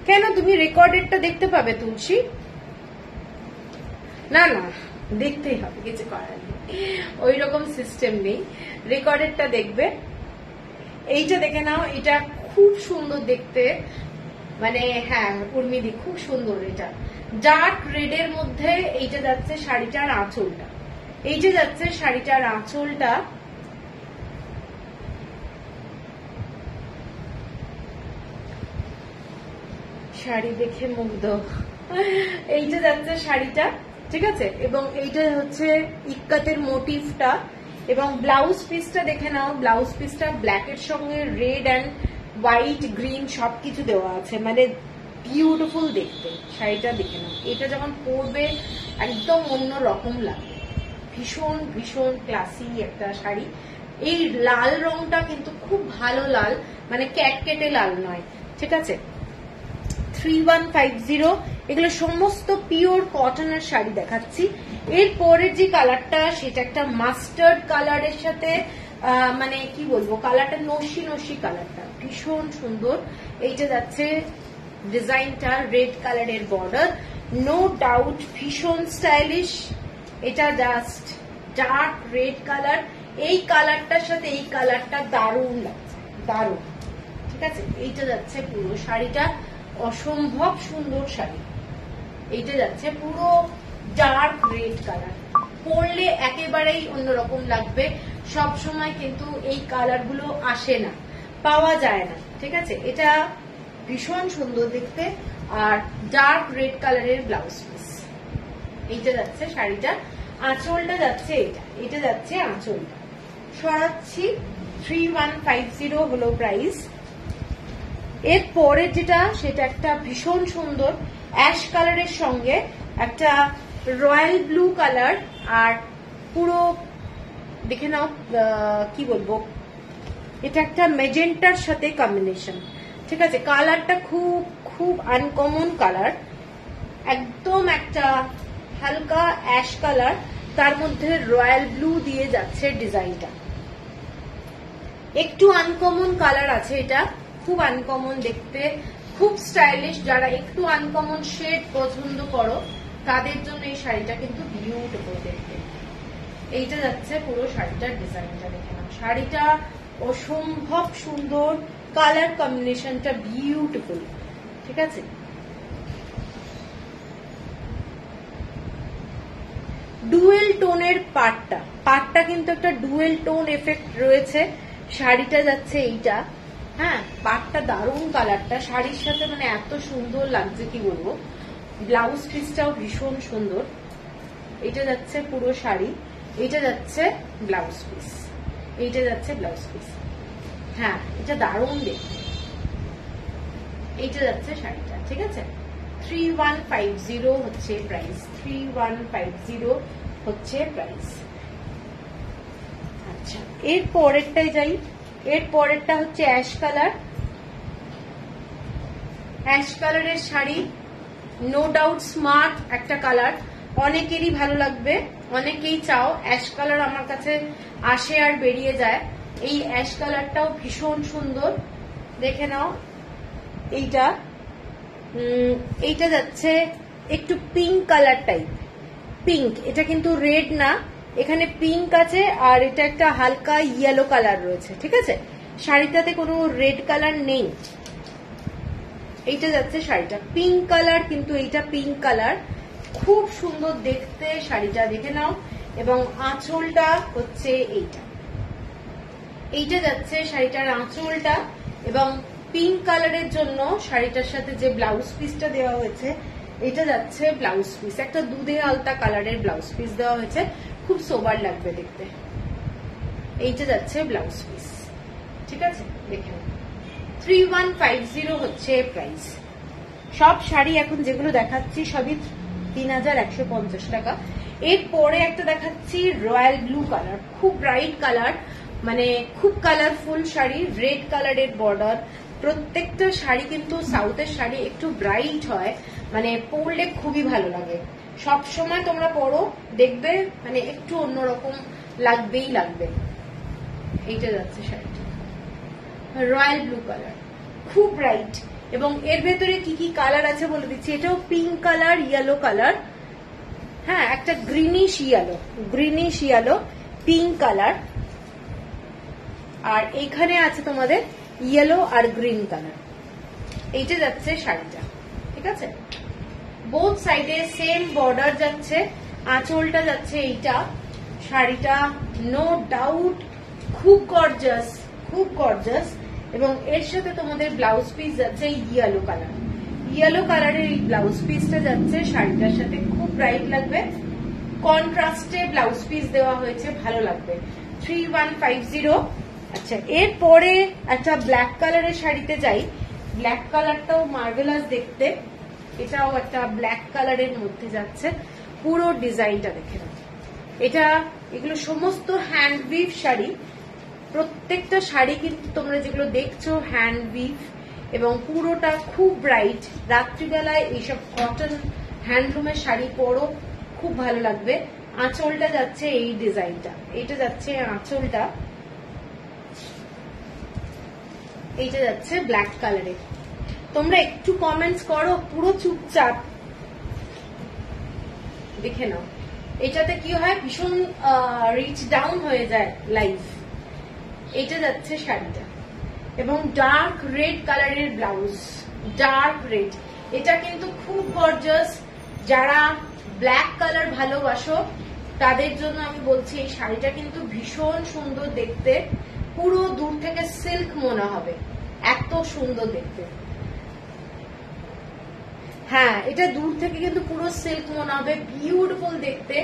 কেন তুমি রেকর্ডেডটা দেখতে পাবে তুলসী? না না, দেখতেই হবে, কিছু করার নেই, ওই রকম সিস্টেম নেই, রেকর্ডেডটা দেখবে। এইটা দেখে নাও, এটা খুব সুন্দর দেখতে, মানে হ্যাঁ উর্মিদি খুব সুন্দর, এটা ডার্ক রেড এর মধ্যে। এইটা যাচ্ছে শাড়িটার আঁচলটা, এইটা যাচ্ছে শাড়িটার আঁচলটা, শাড়ি দেখে মুগ্ধ, এইটা যাচ্ছে শাড়িটা। ঠিক আছে, এবং এইটা হচ্ছে ইক্কাতের মোটিভটা, এবং ব্লাউজ পিসটা দেখে নাও, ব্লাউজ পিসটা ব্ল্যাক এর সঙ্গে রেড অ্যান্ড হোয়াইট গ্রিন সবকিছু দেওয়া আছে, মানে বিউটিফুল দেখতে শাড়িটা, দেখে নাও। এটা যখন পরবে একদম অন্য রকম লাগবে, ভীষণ ভীষণ ক্লাসি একটা শাড়ি। এই লাল রংটা কিন্তু খুব ভালো লাল, মানে ক্যাটকেটে লাল নয়। ঠিক আছে, 3150, এগুলো সমস্ত পিওর কটনের শাড়ি দেখাচ্ছি। এর পরের যে কালারটা সেটা একটা মাস্টার্ড কালারের সাথে, মানে কি বলবো, কালারটা নসি নসি কালারটা, ভীষণ সুন্দর। এইটা যাচ্ছে ডিজাইনটা, রেড কালারের বর্ডার, নো ডাউট ভীষণ স্টাইলিশ। এটা জাস্ট ডার্ক রেড কালার, এই কালারটার সাথে এই কালারটা দারুণ লাগছে, দারুণ। ঠিক আছে, এইটা যাচ্ছে পুরো শাড়িটা, অসম্ভব সুন্দর শাড়ি। এইটা যাচ্ছে পুরো ডার্ক রেড কালার, পরলে একেবারেই অন্যরকম লাগবে। সব সময় কিন্তু এই কালার গুলো আসে না, পাওয়া যায় না, ঠিক আছে। এটা ভীষণ সুন্দর দেখতে, আর ডার্ক রেড কালারের ব্লাউজ পিস। এইটা যাচ্ছে শাড়িটা, আঁচলটা যাচ্ছে এটা যাচ্ছে আঁচলটা। সরাচ্ছি, 3150 হলো প্রাইস। এর পরে যেটা, সেটা একটা ভীষণ সুন্দর অ্যাশ কালারের সঙ্গে একটা রয়্যাল ব্লু কালার, আর পুরো দেখে নাও কি বলবো, এটা একটা মেজেন্টার সাথে কম্বিনেশন, ঠিক আছে। কালারটা খুব খুব আনকমন কালার, একদম একটা হালকা অ্যাশ কালার, তার মধ্যে রয়্যাল ব্লু দিয়ে যাচ্ছে ডিজাইনটা। একটু আনকমন কালার আছে, এটা খুব আনকমন দেখতে, খুব স্টাইলিশ। যারা একটু আনকমন শেড পছন্দ করো তাদের জন্য এই শাড়িটা কিন্তু বিউটিফুল দেখতে। এইটা যাচ্ছে পুরো শাড়িটার ডিজাইনটা, দেখে নাও। শাড়িটা অসম্ভব সুন্দর, কালার কম্বিনেশনটা বিউটিফুল, ঠিক আছে। ডুয়েল টোনের পাটটা কিন্তু একটা ডুয়েল টোন এফেক্ট রয়েছে। শাড়িটা যাচ্ছে এইটা, হ্যাঁ, পাটটা দারুণ কালারটা, শাড়ির সাথে মানে এত সুন্দর লাগছে কি বলবো। ব্লাউজ পিসটাও ভীষণ সুন্দর। এটা যাচ্ছে পুরো শাড়ি, এটা যাচ্ছে ব্লাউজ পিস, এইটা যাচ্ছে ব্লাউজ পিস। হ্যাঁ, এটা দারুণ দেখতে। এইটা যাচ্ছে শাড়িটা, ঠিক আছে। 3150 হচ্ছে প্রাইস, 3150 হচ্ছে প্রাইস। আচ্ছা, এর পরেরটাই যাই। এর পরেরটা হচ্ছে অ্যাশ কালার। অ্যাশ কালারের শাড়ি, নো ডাউট স্মার্ট একটা কালার, অনেকেরই ভালো লাগবে, অনেকেই চাও। অ্যাশ কালার আমার কাছে আসে আর বেরিয়ে যায়। এই অ্যাশ কালারটাও ভীষণ সুন্দর, দেখে নাও। এইটা যাচ্ছে একটু পিঙ্ক কালার টাইপ, পিঙ্ক, এটা কিন্তু রেড না, এখানে পিঙ্ক আছে, আর এটা একটা হালকা ইয়েলো কালার রয়েছে, ঠিক আছে। শাড়িটাতে কোনো রেড কালার নেই। এইটা যাচ্ছে শাড়িটা পিঙ্ক কালার, কিন্তু এইটা পিঙ্ক কালার, খুব সুন্দর দেখতে শাড়িটা, দেখে নাও। এবং আঁচলটা হচ্ছে এইটা যাচ্ছে শাড়িটার আঁচলটা, এবং পিঙ্ক কালারের জন্য শাড়িটার সাথে যে ব্লাউজ পিসটা দেওয়া হয়েছে, এটা যাচ্ছে ব্লাউজ পিস, একটা দুধে আলতা কালারের ব্লাউজ পিস দেওয়া হয়েছে, খুব সোবার লাগবে দেখতে। এইটা যাচ্ছে ব্লাউজ পিস, ঠিক আছে, দেখে নাও। 3150 হচ্ছে প্রাইস। সব শাড়ি এখন যেগুলো দেখাচ্ছি সবই 3150 টাকা। এরপরে একটা দেখাচ্ছি রয়্যাল ব্লু কালার, খুব ব্রাইট কালার, মানে খুব কালারফুল শাড়ি, রেড কালারের বর্ডার। প্রত্যেকটা শাড়ি কিন্তু সাউথের শাড়ি একটু ব্রাইট হয়, মানে পরলে খুবই ভালো লাগে। সব সময় তোমরা পরো, দেখবে মানে একটু অন্যরকম লাগবেই লাগবে। এইটা যাচ্ছে শাড়িটা রয়্যাল ব্লু কালার, খুব ব্রাইট। এবং এর ভেতরে কি কি কালার আছে বলে দিচ্ছি। এটাও পিঙ্ক কালার, ইয়েলো কালার, হ্যাঁ, একটা গ্রিনিশ ইয়েলো, পিঙ্ক কালার, আর এখানে আছে তোমাদের ইয়েলো আর গ্রিন কালার। এইটা যাচ্ছে শাড়িটা, ঠিক আছে। বোথ সাইডে সেম বর্ডার যাচ্ছে, আঁচলটা যাচ্ছে এইটা। শাড়িটা নো ডাউট খুব গর্জাস, খুব গর্জাস। এবং এর সাথে তোমাদের ব্লাউজ পিস যাচ্ছে ইয়েলো কালারের এই ব্লাউজ পিসটা যাচ্ছে শাড়িটার সাথে, খুব ব্রাইট লাগবে। কন্ট্রাস্টে ব্লাউজ পিস দেওয়া হয়েছে, ভালো লাগবে। 3150। আচ্ছা, এরপরে একটা ব্ল্যাক কালারের শাড়িতে যাই। ব্ল্যাক কালারটাও মার্ভেলাস দেখতে, এটাও একটা ব্ল্যাক কালারের মধ্যে যাচ্ছে। পুরো ডিজাইনটা দেখে নাও। এগুলো সমস্ত হ্যান্ড উইভ শাড়ি, প্রত্যেকটা শাড়ি কিন্তু তোমরা যেগুলো দেখছো হ্যান্ড উইভ, এবং পুরোটা খুব ব্রাইট। রাত্রিবেলায় এইসব কটন হ্যান্ডলুমের শাড়ি পরো, খুব ভালো লাগবে। আঁচলটা যাচ্ছে এই ডিজাইনটা, এইটা যাচ্ছে আঁচলটা, এইটা যাচ্ছে ব্ল্যাক কালারের। তোমরা একটু কমেন্টস করো, পুরো চুপচাপ দেখে নাও। এটাতে কি হয়, ভীষণ রিচ ডাউন হয়ে যায় লাইফ। এইটা যাচ্ছে শাড়িটা, এবং ডার্ক রেড কালারের ব্লাউজ, ডার্ক রেড, এটা কিন্তু খুব গর্জাস। যারা ব্ল্যাক কালার ভালোবাসো তাদের জন্য আমি বলছি এই শাড়িটা কিন্তু ভীষণ সুন্দর দেখতে, পুরো দূর থেকে সিল্ক মনে হবে, এত সুন্দর দেখতে। হ্যাঁ, এটা দূর থেকে কিন্তু পুরো সিল্ক মনে হবে, বিউটিফুল দেখতে।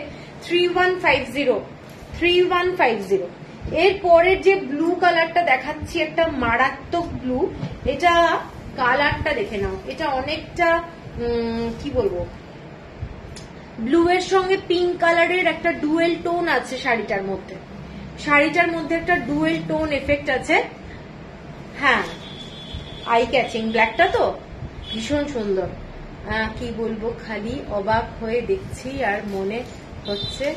3150 এর পরের যে ব্লু কালারটা দেখাচ্ছি, একটা মারাত্মক ব্লু, এটা কালারটা দেখে নাও। এটা অনেকটা কি বলবো, ব্লু এর সঙ্গে পিঙ্ক কালারের একটা ডুয়েল টোন আছে শাড়িটার মধ্যে। শাড়িটার মধ্যে একটা ডুয়েল টোন এফেক্ট আছে। হ্যাঁ, আই ক্যাচিং ব্ল্যাকটা তো ভীষণ সুন্দর। কি বলবো, খালি অবাক হয়ে দেখছি আর মনে হচ্ছে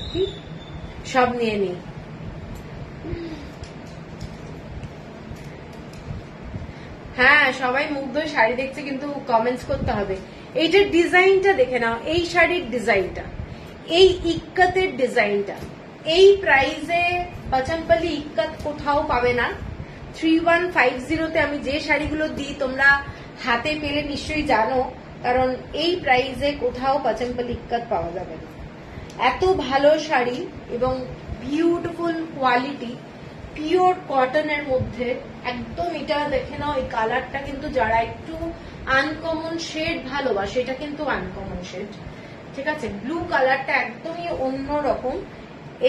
কি সব নিয়ে নিই। হ্যাঁ, সবাই মুগ্ধ শাড়ি দেখছে, কিন্তু কমেন্টস করতে হবে। এইটার ডিজাইনটা দেখে নাও, এই শাড়ির ডিজাইনটা, এই ইক্কাতের ডিজাইনটা, এই প্রাইসে পাচনপল্লী ইক্কাত কোথাও পাবে না। 3150 আমি যে শাড়িগুলো দিই তোমরা হাতে পেলে নিশ্চয়ই জানো, কারণ এই প্রাইসে কোথাও পাচনপল্লী ইক্কাত পাওয়া যাবে না। এত ভালো শাড়ি এবং বিউটিফুল কোয়ালিটি, পিওর কটনের মধ্যে একদম। এটা দেখে নাও, এই কালারটা কিন্তু যারা একটু আনকমন শেড ভালোবাসে, এটা কিন্তু আনকমন শেড, ঠিক আছে। ব্লু কালারটা একদমই অন্যরকম,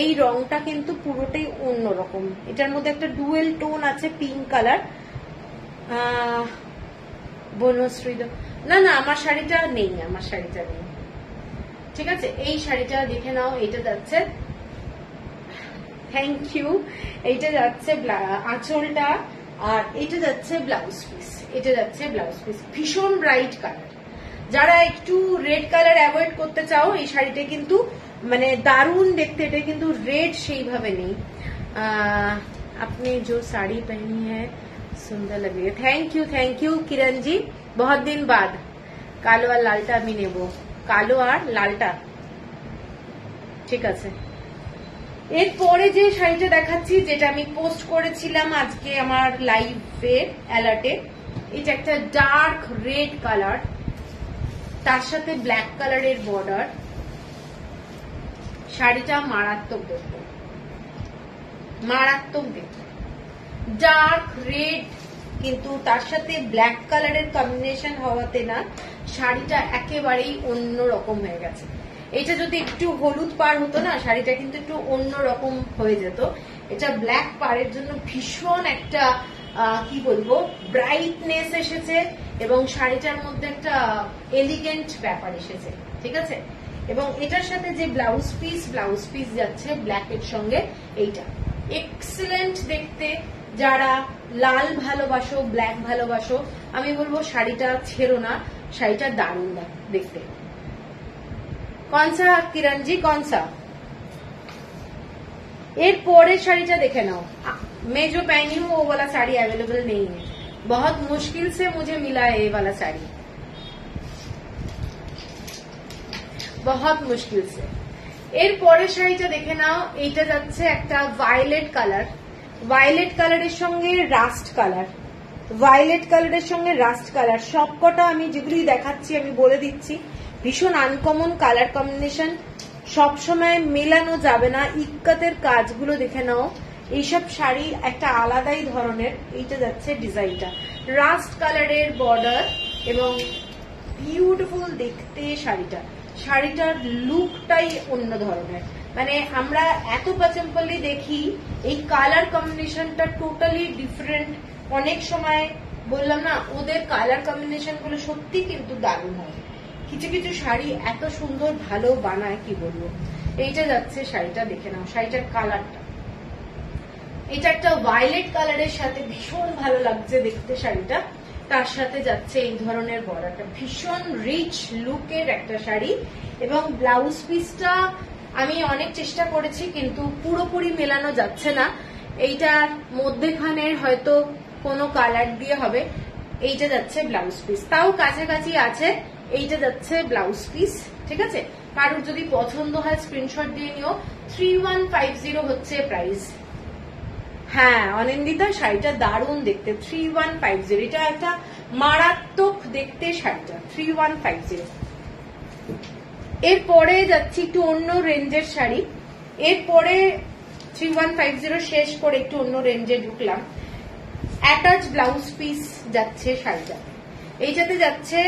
এই রংটা কিন্তু পুরোটাই অন্যরকম। এটার মধ্যে একটা ডুয়েল টোন আছে, পিঙ্ক কালার। বনশ্রী না না, আমার শাড়িটা নেই, আমার শাড়িটা নেই, ঠিক আছে। এই শাড়িটা দেখে নাও, এটা যাচ্ছে, থ্যাংক ইউ, এইটা যাচ্ছে আঁচলটা, আর এটা যাচ্ছে ব্লাউজ পিস, এটা যাচ্ছে ব্লাউজ পিস। ভীষণ ব্রাইট কালার, যারা একটু রেড কালার অ্যাভয়েড করতে চাও এই শাড়িটা কিন্তু মানে দারুণ দেখতে। এটা কিন্তু রেড সেইভাবে নেই। আপনি যে শাড়ি পहनी है সুন্দর লাগে। থ্যাংক ইউ কিরণ জি, বহুত দিন বাদ। কালো আর লালটা আমি নেব, কালো আর লালটা, ঠিক আছে। এরপরে যে শাড়িটা দেখাচ্ছি, যেটা আমি পোস্ট করেছিলাম আজকে আমার লাইভে অ্যালার্টে, এটা একটা ডার্ক রেড কালার, তার সাথে ব্ল্যাক কালারের বর্ডার। শাড়িটা মারাত্মক দেখতে, মারাত্মক দেখতে, ডার্ক রেড কিন্তু তার সাথে ব্ল্যাক কালারের কম্বিনেশন হওয়াতে না শাড়িটা একেবারেই অন্যরকম হয়ে গেছে। এটা যদি একটু হলুদ পার হতো না, শাড়িটা কিন্তু একটু অন্যরকম হয়ে যেত। এটা ব্ল্যাক পারের জন্য ভীষণ একটা কি বলবো ব্রাইটনেস এসেছে, এবং শাড়িটার মধ্যে একটা এলিগেন্ট ব্যাপার এসেছে, ঠিক আছে। এবং এটার সাথে যে ব্লাউজ পিস যাচ্ছে ব্ল্যাকের সঙ্গে, এইটা এক্সেলেন্ট দেখতে। যারা লাল ভালোবাসো, ব্ল্যাক ভালোবাসো, আমি বলবো শাড়িটা ছেড়ো না, শাড়িটা দারুণ দেখতে। कौन सा किरण जी, कौन सा? एक पौड़े শাড়িটা দেখে নাও। मैं जो पहनी हूँ वो वाला साड़ी अवेलेबल नहीं है, बहुत मुश्किल से मुझे मिला है ये वाला साड़ी, बहुत मुश्किल से। এর পরের শাড়িটা দেখে নাও, এইটা যাচ্ছে একটা ভায়োলেট কালার, ভায়োলেট কালারের সঙ্গে রাস্ট কালার, ভায়োলেট কালারের সঙ্গে রাস্ট কালার। সবকটা আমি যেগুলি দেখাচ্ছি আমি বলে দিচ্ছি, ভীষণ আনকমন কালার কম্বিনেশন, সবসময় মেলানো যাবে না। ইক্কাতের কাজগুলো দেখে নাও, এইসব শাড়ি একটা আলাদাই ধরনের। এইটা যাচ্ছে ডিজাইনটা, রাস্ট কালারের বর্ডার এবং বিউটিফুল দেখতে শাড়িটা। শাড়িটার লুকটাই অন্য ধরনের, মানে আমরা এত পাচনপল্লী দেখি, এই কালার কম্বিনেশনটা টোটালি ডিফারেন্ট। অনেক সময় বললাম না, ওদের কালার কম্বিনেশন গুলো সত্যি কিন্তু দারুণ হয়। কিছু কিছু শাড়ি এত সুন্দর ভালো বানায়, কি বলবো। এইটা যাচ্ছে শাড়িটা দেখে নাও, শাড়িটার কালারটা, এটা একটা ভায়োলেট কালারের সাথে ভীষণ ভালো লাগছে দেখতে শাড়িটা। তার সাথে যাচ্ছে এই ধরনের বর্ডারটা, ভীষণ রিচ লুকের একটা শাড়ি। এবং ব্লাউজ পিসটা আমি অনেক চেষ্টা করেছি কিন্তু পুরোপুরি মেলানো যাচ্ছে না। এইটার মধ্যেখানের হয়তো কোনো কালার দিয়ে হবে। এইটা যাচ্ছে ব্লাউজ পিস, তাও কাছাকাছি আছে। এইটা যাচ্ছে ব্লাউজ পিস, ঠিক আছে। কারোর যদি পছন্দ হয় স্ক্রিনশট দিয়ে নিও। 3150 হচ্ছে প্রাইস। হ্যাঁ অনিন্দিতা, শাড়িটা দারুণ দেখতে। 3150, এটা একটা মারাত্মক দেখতে শাড়িটা। 3150। এরপরে যাচ্ছি একটু অন্য রেঞ্জের শাড়ি। এরপরে 3150 শেষ করে একটু অন্য রেঞ্জে ঢুকলাম। অ্যাটাচ ব্লাউজ পিস যাচ্ছে শাড়িটা। এইটাতে যাচ্ছে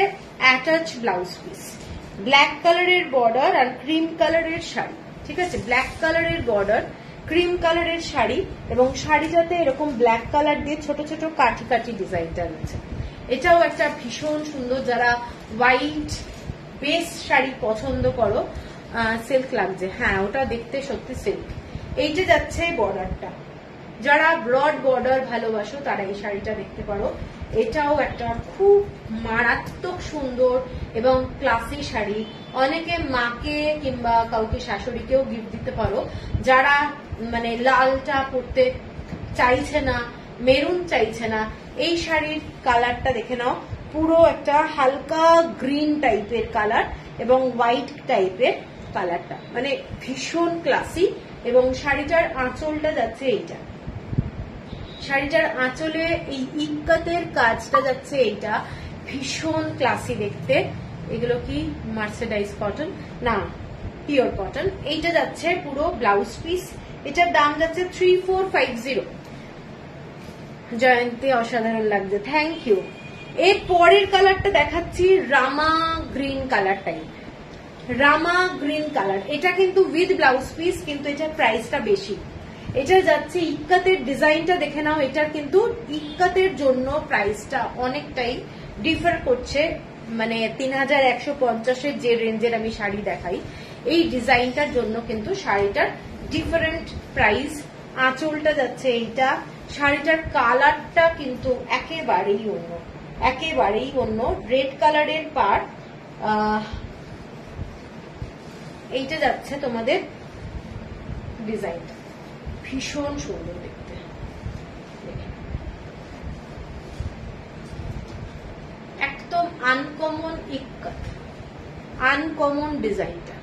অ্যাটাচ ব্লাউজ পিস, ব্ল্যাক কালারের বর্ডার আর ক্রিম কালারের শাড়ি। ঠিক আছে, ব্ল্যাক কালারের বর্ডার, ক্রিম কালারের শাড়ি, এবং শাড়িটাতে এরকম ব্ল্যাক কালার দিয়ে ছোট ছোট কাঠি কাঠি ডিজাইনটা রয়েছে। এটাও একটা ভীষণ সুন্দর, যারা হোয়াইট বেস শাড়ি পছন্দ করো। সিল্ক লাগছে, হ্যাঁ ওটা দেখতে সত্যি সিল্ক। এইটা যাচ্ছে বর্ডারটা, যারা ব্রড বর্ডার ভালোবাসো তারা এই শাড়িটা দেখতে পারো। এটাও একটা খুব মারাত্মক সুন্দর এবং ক্লাসি শাড়ি। অনেকে মাকে কিংবা কাউকে শাশুড়িকেও গিফট দিতে পারো, যারা মানে লালটা পরতে চাইছে না, মেরুন চাইছে না। এই শাড়ির কালারটা দেখে নাও, পুরো একটা হালকা গ্রিন টাইপের কালার এবং হোয়াইট টাইপের কালারটা, মানে ভীষণ ক্লাসি। এবং শাড়িটার আঁচলটা যাচ্ছে এইটা, শাড়িটার আঁচলে এই ইক্কাতের কাজটা যাচ্ছে এইটা, ভীষণ ক্লাসি দেখতে। এগুলো কি মার্সেডাইজ কটন না, পিওর কটন। এইটা যাচ্ছে পুরো ব্লাউজ পিস। এটার দাম যাচ্ছে 3450। জয়ন্তী অসাধারণ লাগছে, থ্যাংক ইউ। এর পরের কালারটা দেখাচ্ছি রামা গ্রিন কালার টাইপ, রামা গ্রিন কালার। এটা কিন্তু উইথ ব্লাউজ পিস, কিন্তু এটার প্রাইসটা বেশি। এটা যাচ্ছে ইক্কাতের ডিজাইনটা দেখে নাও, এটার কিন্তু ইক্কাতের জন্য প্রাইসটা অনেকটাই ডিফার করছে। মানে 3150-এর যে রেঞ্জের আমি শাড়ি দেখাই, এই ডিজাইনটার জন্য কিন্তু শাড়িটার ডিফারেন্ট প্রাইস। আঁচলটা যাচ্ছে এইটা, শাড়িটার কালারটা কিন্তু একেবারেই অন্য, একেবারেই অন্য। রেড কালারের পার, এইটা যাচ্ছে তোমাদের ডিজাইনটা, ভীষণ সুন্দর দেখতে। একদম আনকমন ইক্কাত, আনকমন ডিজাইনটা।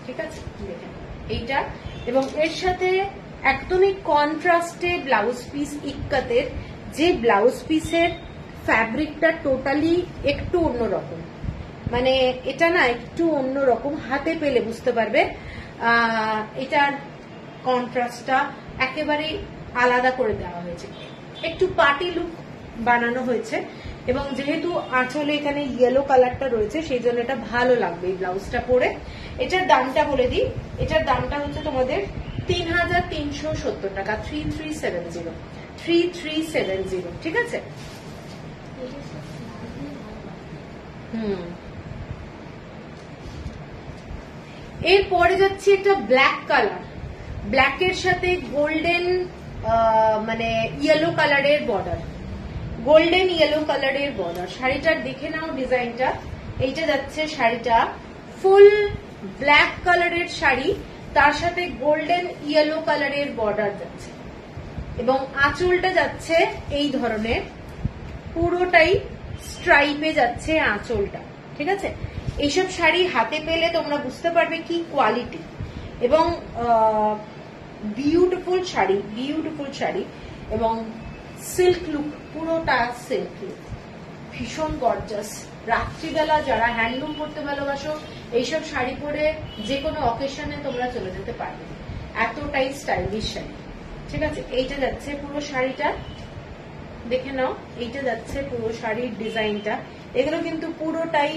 ঠিক আছে, দেখেন এইটা। এবং এর সাথে একদমই কন্ট্রাস্টে ব্লাউজ পিস ইক্কাতের, যে ব্লাউজ পিসের ফ্যাব্রিকটা টোটালি একটু অন্যরকম, মানে এটা না একটু অন্যরকম, হাতে পেলে বুঝতে পারবে। এটার কন্ট্রাস্টটা একেবারেই আলাদা করে দেওয়া হয়েছে, একটু পার্টি লুক বানানো হয়েছে। এবং যেহেতু আঁচলে এখানে ইয়েলো কালারটা রয়েছে, সেই জন্য এটা ভালো লাগবে এই ব্লাউজটা পরে। এটার দামটা বলে দিই, এটার দামটা হচ্ছে তোমাদের 3370 টাকা, 3370, 3370। ঠিক আছে, এরপরে যাচ্ছে একটা ব্ল্যাক কালার, ব্ল্যাকের সাথে গোল্ডেন মানে ইয়েলো কালারের বর্ডার, গোল্ডেন ইয়েলো কালারের বর্ডার। শাড়িটার দেখে নাও ডিজাইনটা। এইটা যাচ্ছে শাড়িটা ফুল ব্ল্যাক কালারের শাড়ি, তার সাথে গোল্ডেন ইয়েলো কালারের বর্ডার যাচ্ছে, এবং আঁচলটা যাচ্ছে এই ধরনের, পুরোটাই স্ট্রাইপে যাচ্ছে আঁচলটা। ঠিক আছে, এইসব শাড়ি হাতে পেলে তোমরা বুঝতে পারবে কি কোয়ালিটি, এবং বিউটিফুল শাড়ি, বিউটিফুল শাড়ি, এবং সিল্ক লুক, পুরোটা সিল্ক লুক, ভীষণ গর্জাস। রাত্রিবেলা যারা হ্যান্ডলুম পরতে ভালোবাসো, এইসব শাড়ি পরে যে কোনো অকেশনে তোমরা চলে যেতে পারবে, এতটাই স্টাইলিশ শাড়ি। ঠিক আছে, এইটা যাচ্ছে পুরো শাড়িটা, দেখে নাও। এইটা যাচ্ছে পুরো শাড়ির ডিজাইনটা। এগুলো কিন্তু পুরোটাই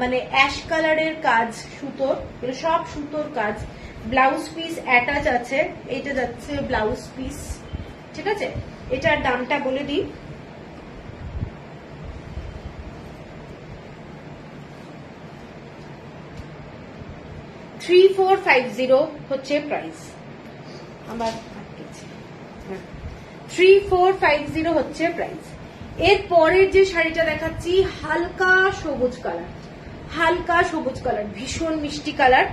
মানে অ্যাশ কালারের কাজ, সুতোর, এগুলো সব সুতোর কাজ। ব্লাউজ পিস অ্যাটাচ আছে, এইটা যাচ্ছে ব্লাউজ পিস। ঠিক আছে, এটার দামটা বলে দিই, $3450 হচ্ছে প্রাইস। আবার 3450 হচ্ছে প্রাইস। এর পরের যে শাড়িটা দেখাচ্ছি হালকা সবুজ কালার, হালকা সবুজ কালার, ভীষণ মিষ্টি কালার,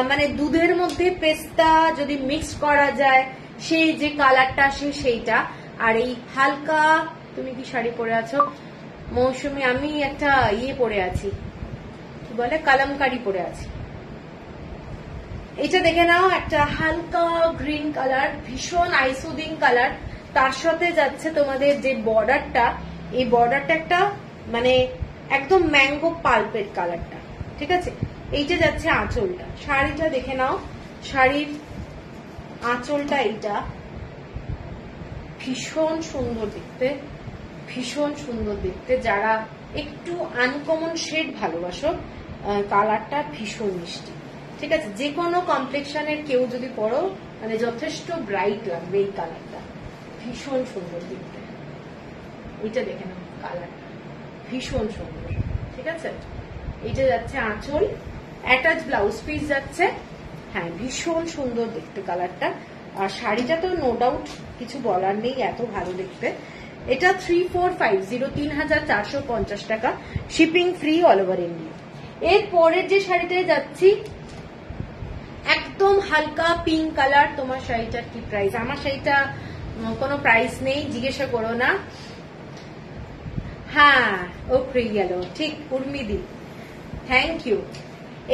মানে দুধের মধ্যে পেস্তা যদি মিক্স করা যায় সেই যে কালারটা আসে সেইটা। আর এই হালকা, তুমি কি শাড়ি পরে আছো মৌসুমী? আমি একটা ইয়ে পরে আছি, কি বলে, কালামকারি পরে আছি। এটা দেখে নাও, একটা হালকা গ্রিন কালার, ভীষণ আইসুদিং কালার। তার সাথে যাচ্ছে তোমাদের যে বর্ডারটা, এই বর্ডারটা একটা মানে একদম ম্যাঙ্গো পাল্পের কালারটা, ঠিক আছে। এইটা যাচ্ছে আঁচলটা। শাড়িটা দেখে নাও, শাড়ির আঁচলটা এইটা ভীষণ সুন্দর দেখতে, ভীষণ সুন্দর দেখতে। যারা একটু আনকমন শেড ভালোবাসো, কালারটা ভীষণ মিষ্টি, ঠিক আছে। যে কোনো কমপ্লেক্সনের কেউ যদি পরো মানে যথেষ্ট ব্রাইট লাগবে এই কালারটা, ভীষণ সুন্দর দেখতে। এটা দেখে নাও, কালারটা ভীষণ সুন্দর, ঠিক আছে। এটা যাচ্ছে আঁচল, অ্যাটাচ ব্লাউজ পিস যাচ্ছে। হ্যাঁ, ভীষণ সুন্দর দেখতে কালারটা। আর শাড়িটা তো নো ডাউট কিছু বলার নেই, এত ভালো দেখতে। এটা 3450, 3450 টাকা, shipping free all over India. এর পরের যে শাড়িটায় যাচ্ছি একদম হালকা পিঙ্ক কালার। তোমার শাড়িটার কি প্রাইস? আমার শাড়িটা কোনো প্রাইস নেই, জিজ্ঞাসা করো না। হ্যাঁ, ও পেয়ে গেল, ঠিক উর্মিদি, থ্যাংক ইউ।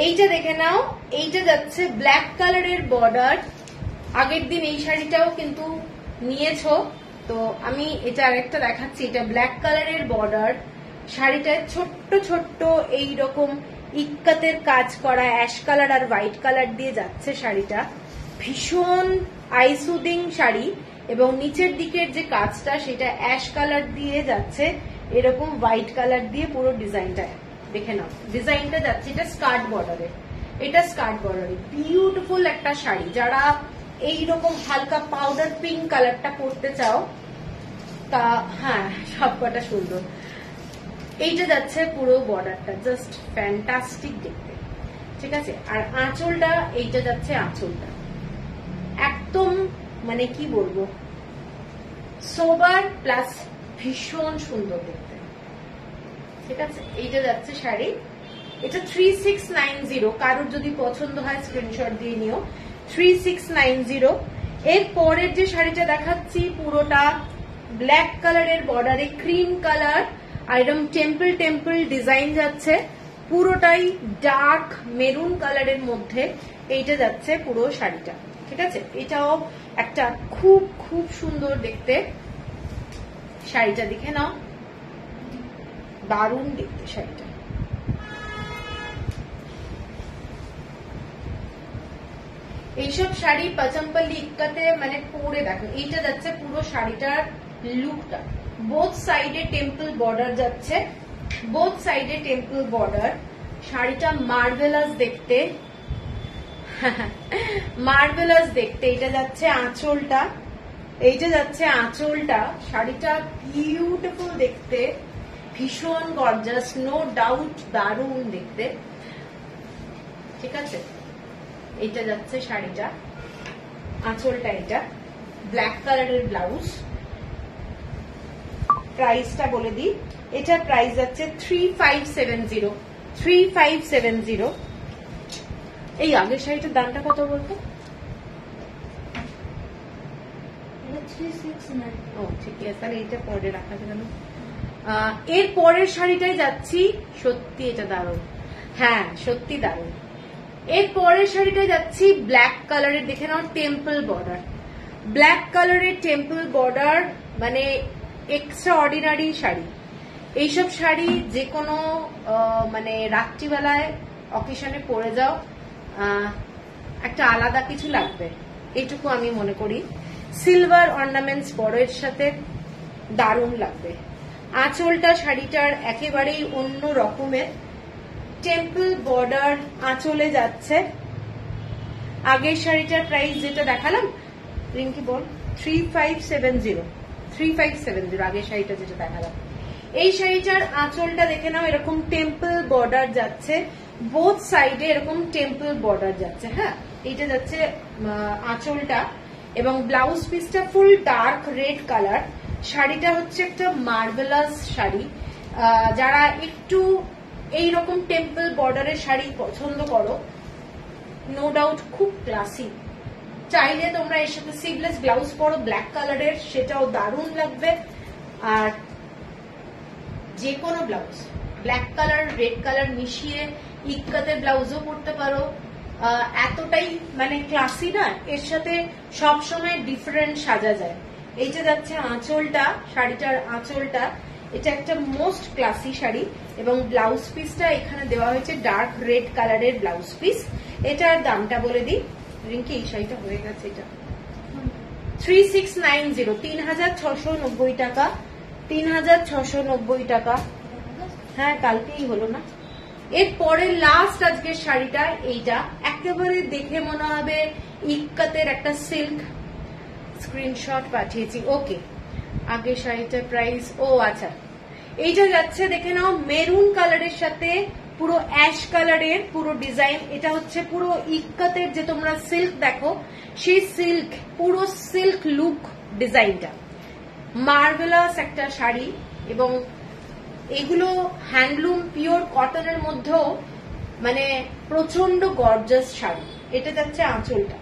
এইটা দেখে নাও, এইটা যাচ্ছে ব্ল্যাক কালারের বর্ডার। আগের দিন এই শাড়িটাও কিন্তু নিয়েছো, তো আমি এটা আরেকটা দেখাচ্ছি। এটা ব্ল্যাক কালারের বর্ডার, শাড়িটায় ছোট্ট ছোট্ট এইরকম ইক্কাতের কাজ করা অ্যাশ কালার আর হোয়াইট কালার দিয়ে যাচ্ছে শাড়িটা। ভীষণ আইসুদিং শাড়ি, এবং নিচের দিকের যে কাজটা সেটা অ্যাশ কালার দিয়ে যাচ্ছে, এরকম হোয়াইট কালার দিয়ে পুরো ডিজাইনটা দেখে নাও। ডিজাইনটা যাচ্ছে, এটা স্কার্ট বর্ডারে, এটা স্কার্ট বর্ডারে বিউটিফুল একটা শাড়ি। যারা এইরকম হালকা পাউডার পিঙ্ক কালারটা করতে চাও তা হ্যাঁ, সবকটা সুন্দর। এইটা যাচ্ছে পুরো বর্ডারটা জাস্ট ফ্যান্টাস্টিক দেখতে, ঠিক আছে। আর আঁচলটা, এইটা যাচ্ছে আঁচলটা একদম মানে কি বলবো, সোবার প্লাস ভীষণ সুন্দর দেখতে, ঠিক আছে। এইটা যাচ্ছে শাড়ি, এটা 3690। কারোর যদি পছন্দ হয় স্ক্রিনশট দিয়ে নিও, 3690। এর পরের যে শাড়িটা দেখাচ্ছি পুরোটা ব্ল্যাক কালারের বর্ডারে ক্রিম কালার আর এরকম টেম্পল টেম্পল ডিজাইন যাচ্ছে, পুরোটাই ডার্ক মেরুন কালারের মধ্যে। এইটা যাচ্ছে পুরো শাড়িটা, ঠিক আছে। এটাও একটা খুব খুব সুন্দর দেখতে শাড়িটা, দেখে নাও, দারুণ দেখতে শাড়িটা। এইসব শাড়ি পাচম্পল্লি ইক্কাতে মানে পরে দেখো। এইটা যাচ্ছে পুরো শাড়িটার লুকটা, বোথ সাইডে টেম্পল বর্ডার যাচ্ছে, বোথ সাইডে টেম্পল বর্ডার। শাড়িটা মার্ভেলাস দেখতে, মার্ভেলাস দেখতে। এটা যাচ্ছে আঁচলটা, এইটা যাচ্ছে আঁচলটা। শাড়িটা বিউটিফুল দেখতে, ভীষণ গর্জাস, নো ডাউট দারুণ দেখতে, ঠিক আছে। এটা যাচ্ছে শাড়িটা, আঁচলটা এটা ব্ল্যাক কালারের ব্লাউজ। প্রাইসটা বলে দিই, এটার প্রাইস যাচ্ছে 3570, 3570। এই আগের শাড়িটার দামটা কত বলতো? 369। ও ঠিক আছে, তাহলে এইটা পরে রাখা কেন। এর পরের শাড়িটাই যাচ্ছি, সত্যি এটা দারুণ, হ্যাঁ সত্যি দারুণ। এর পরের শাড়িটা যাচ্ছি ব্ল্যাক কালারের, দেখে নাও টেম্পল বর্ডার, ব্ল্যাক কালারের টেম্পল বর্ডার, মানে এক্সট্রা অর্ডিনারি শাড়ি। এইসব শাড়ি যে কোনো মানে রাত্রিবেলায় অকেশনে পরে যাও, একটা আলাদা কিছু লাগবে, এইটুকু আমি মনে করি। সিলভার অর্নামেন্টস বড়ের সাথে দারুণ লাগবে। আঁচলটা শাড়িটার একেবারেই অন্য রকমের, টেম্পল বর্ডার আঁচলে যাচ্ছে। আগের শাড়িটার প্রাইস যেটা দেখালাম, রিঙ্কি বল, 3570, 3570 আগের শাড়িটা যেটা দেখালাম। এই শাড়িটার আঁচলটা দেখে নাও, এরকম টেম্পল বর্ডার যাচ্ছে, বোথ সাইডে এরকম টেম্পল বর্ডার যাচ্ছে। হ্যাঁ, এইটা যাচ্ছে আঁচলটা, এবং ব্লাউজ পিসটা ফুল ডার্ক রেড কালার। শাড়িটা হচ্ছে একটা মার্ভেলাস শাড়ি। যারা একটু এইরকম টেম্পল বর্ডারের শাড়ি পছন্দ করো, নো ডাউট খুব ক্লাসি। চাইলে তোমরা এর সাথে স্লিভলেস ব্লাউজ পরো ব্ল্যাক কালারের, সেটাও দারুণ লাগবে। আর যে কোনো blouse black colour red colour মিশিয়ে ইক্কাতের ব্লাউজও পরতে পারো, এতটাই মানে ক্লাসি না, এর সাথে সবসময় ডিফারেন্ট সাজা যায়। এইটা যাচ্ছে আঁচলটা, শাড়িটার আঁচলটা, এটা একটা মোস্ট ক্লাসি শাড়ি এবং ব্লাউজ পিসটা এখানে দেওয়া হয়েছে ডার্ক রেড কালারের ব্লাউজ পিস। এটার দামটা বলে দিই, রিঙ্কি এই শাড়িটা হয়ে গেছে, এটা 3690, 3690 টাকা, 3690 টাকা। হ্যাঁ কালকেই হলো না। এরপরে লাস্ট আজকের শাড়িটা এইটা, একেবারে দেখে মনে হবে ইক্কাতের একটা সিল্ক, স্ক্রিনশট পাঠিয়েছি। ওকে, আগে শাড়িটার প্রাইস, ও আচ্ছা, এইটা যাচ্ছে দেখে নাও মেরুন কালারের সাথে পুরো অ্যাশ কালারের পুরো ডিজাইন। এটা হচ্ছে পুরো ইক্কাতের যে তোমরা সিল্ক দেখো, সেই সিল্ক, পুরো সিল্ক লুক ডিজাইনটা, মার্ভেলাস একটা শাড়ি। এবং এগুলো হ্যান্ডলুম পিওর কটনের মধ্যেও মানে প্রচন্ড গর্জাস শাড়ি। এটা যাচ্ছে আঁচলটা,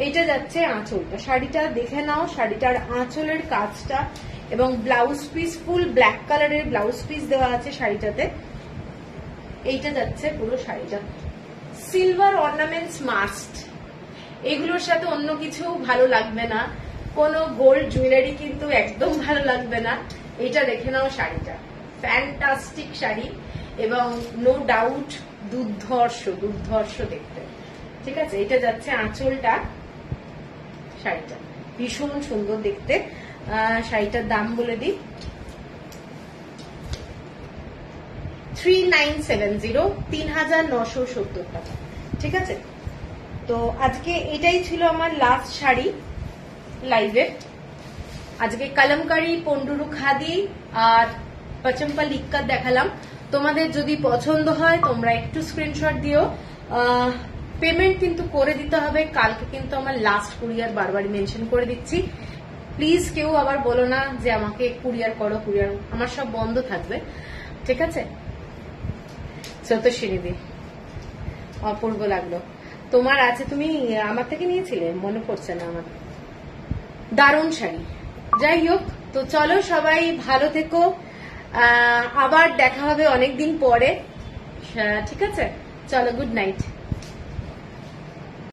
এইটা যাচ্ছে আঁচলটা, শাড়িটা দেখে নাও, শাড়িটার আঁচলের কাজটা এবং ব্লাউজ পিস ফুল ব্ল্যাক কালারের ব্লাউজ পিস দেওয়া আছে শাড়িটাতে। এইটা যাচ্ছে পুরো শাড়িটা। সিলভার অর্নামেন্টস মাস্ট, এগুলোর সাথে অন্য কিছু ভালো লাগবে না, কোনো গোল্ড জুয়েলারি কিন্তু একদম ভালো লাগবে না। এটা দেখে নাও শাড়িটা, ফ্যান্টাস্টিক শাড়ি এবং নো ডাউট দুর্ধর্ষ দেখতে। ঠিক আছে, এটা যাচ্ছে আঁচলটা, শাড়িটা ভীষণ সুন্দর দেখতে। শাড়িটার দাম বলে দিই, 3970, 3970 টাকা। ঠিক আছে, তো আজকে এটাই ছিল আমার লাস্ট শাড়ি লাইভের। আজকে কলমকারী, পন্ডুরু খাদি আর পচম্পা ইক্কাত দেখালাম। তোমাদের যদি পছন্দ হয় তোমরা একটু স্ক্রিনশট দিও, পেমেন্ট কিন্তু করে দিতে হবে। কালকে কিন্তু আমার লাস্ট কুরিয়ার, বারবার মেনশন করে দিচ্ছি, প্লিজ কেউ আবার বলো না যে আমাকে কুরিয়ার করো, কুরিয়ার আমার সব বন্ধ থাকবে। ঠিক আছে, চতুর্শ্রীনিধি অপূর্ব লাগলো, তোমার আছে, তুমি আমার থেকে নিয়েছিলে, মনে পড়ছে না আমার। দারুণ শাড়ি। যাই হোক, তো চলো সবাই ভালো থেকো, আবার দেখা হবে অনেকদিন পরে। ঠিক আছে, চলো, গুড নাইট।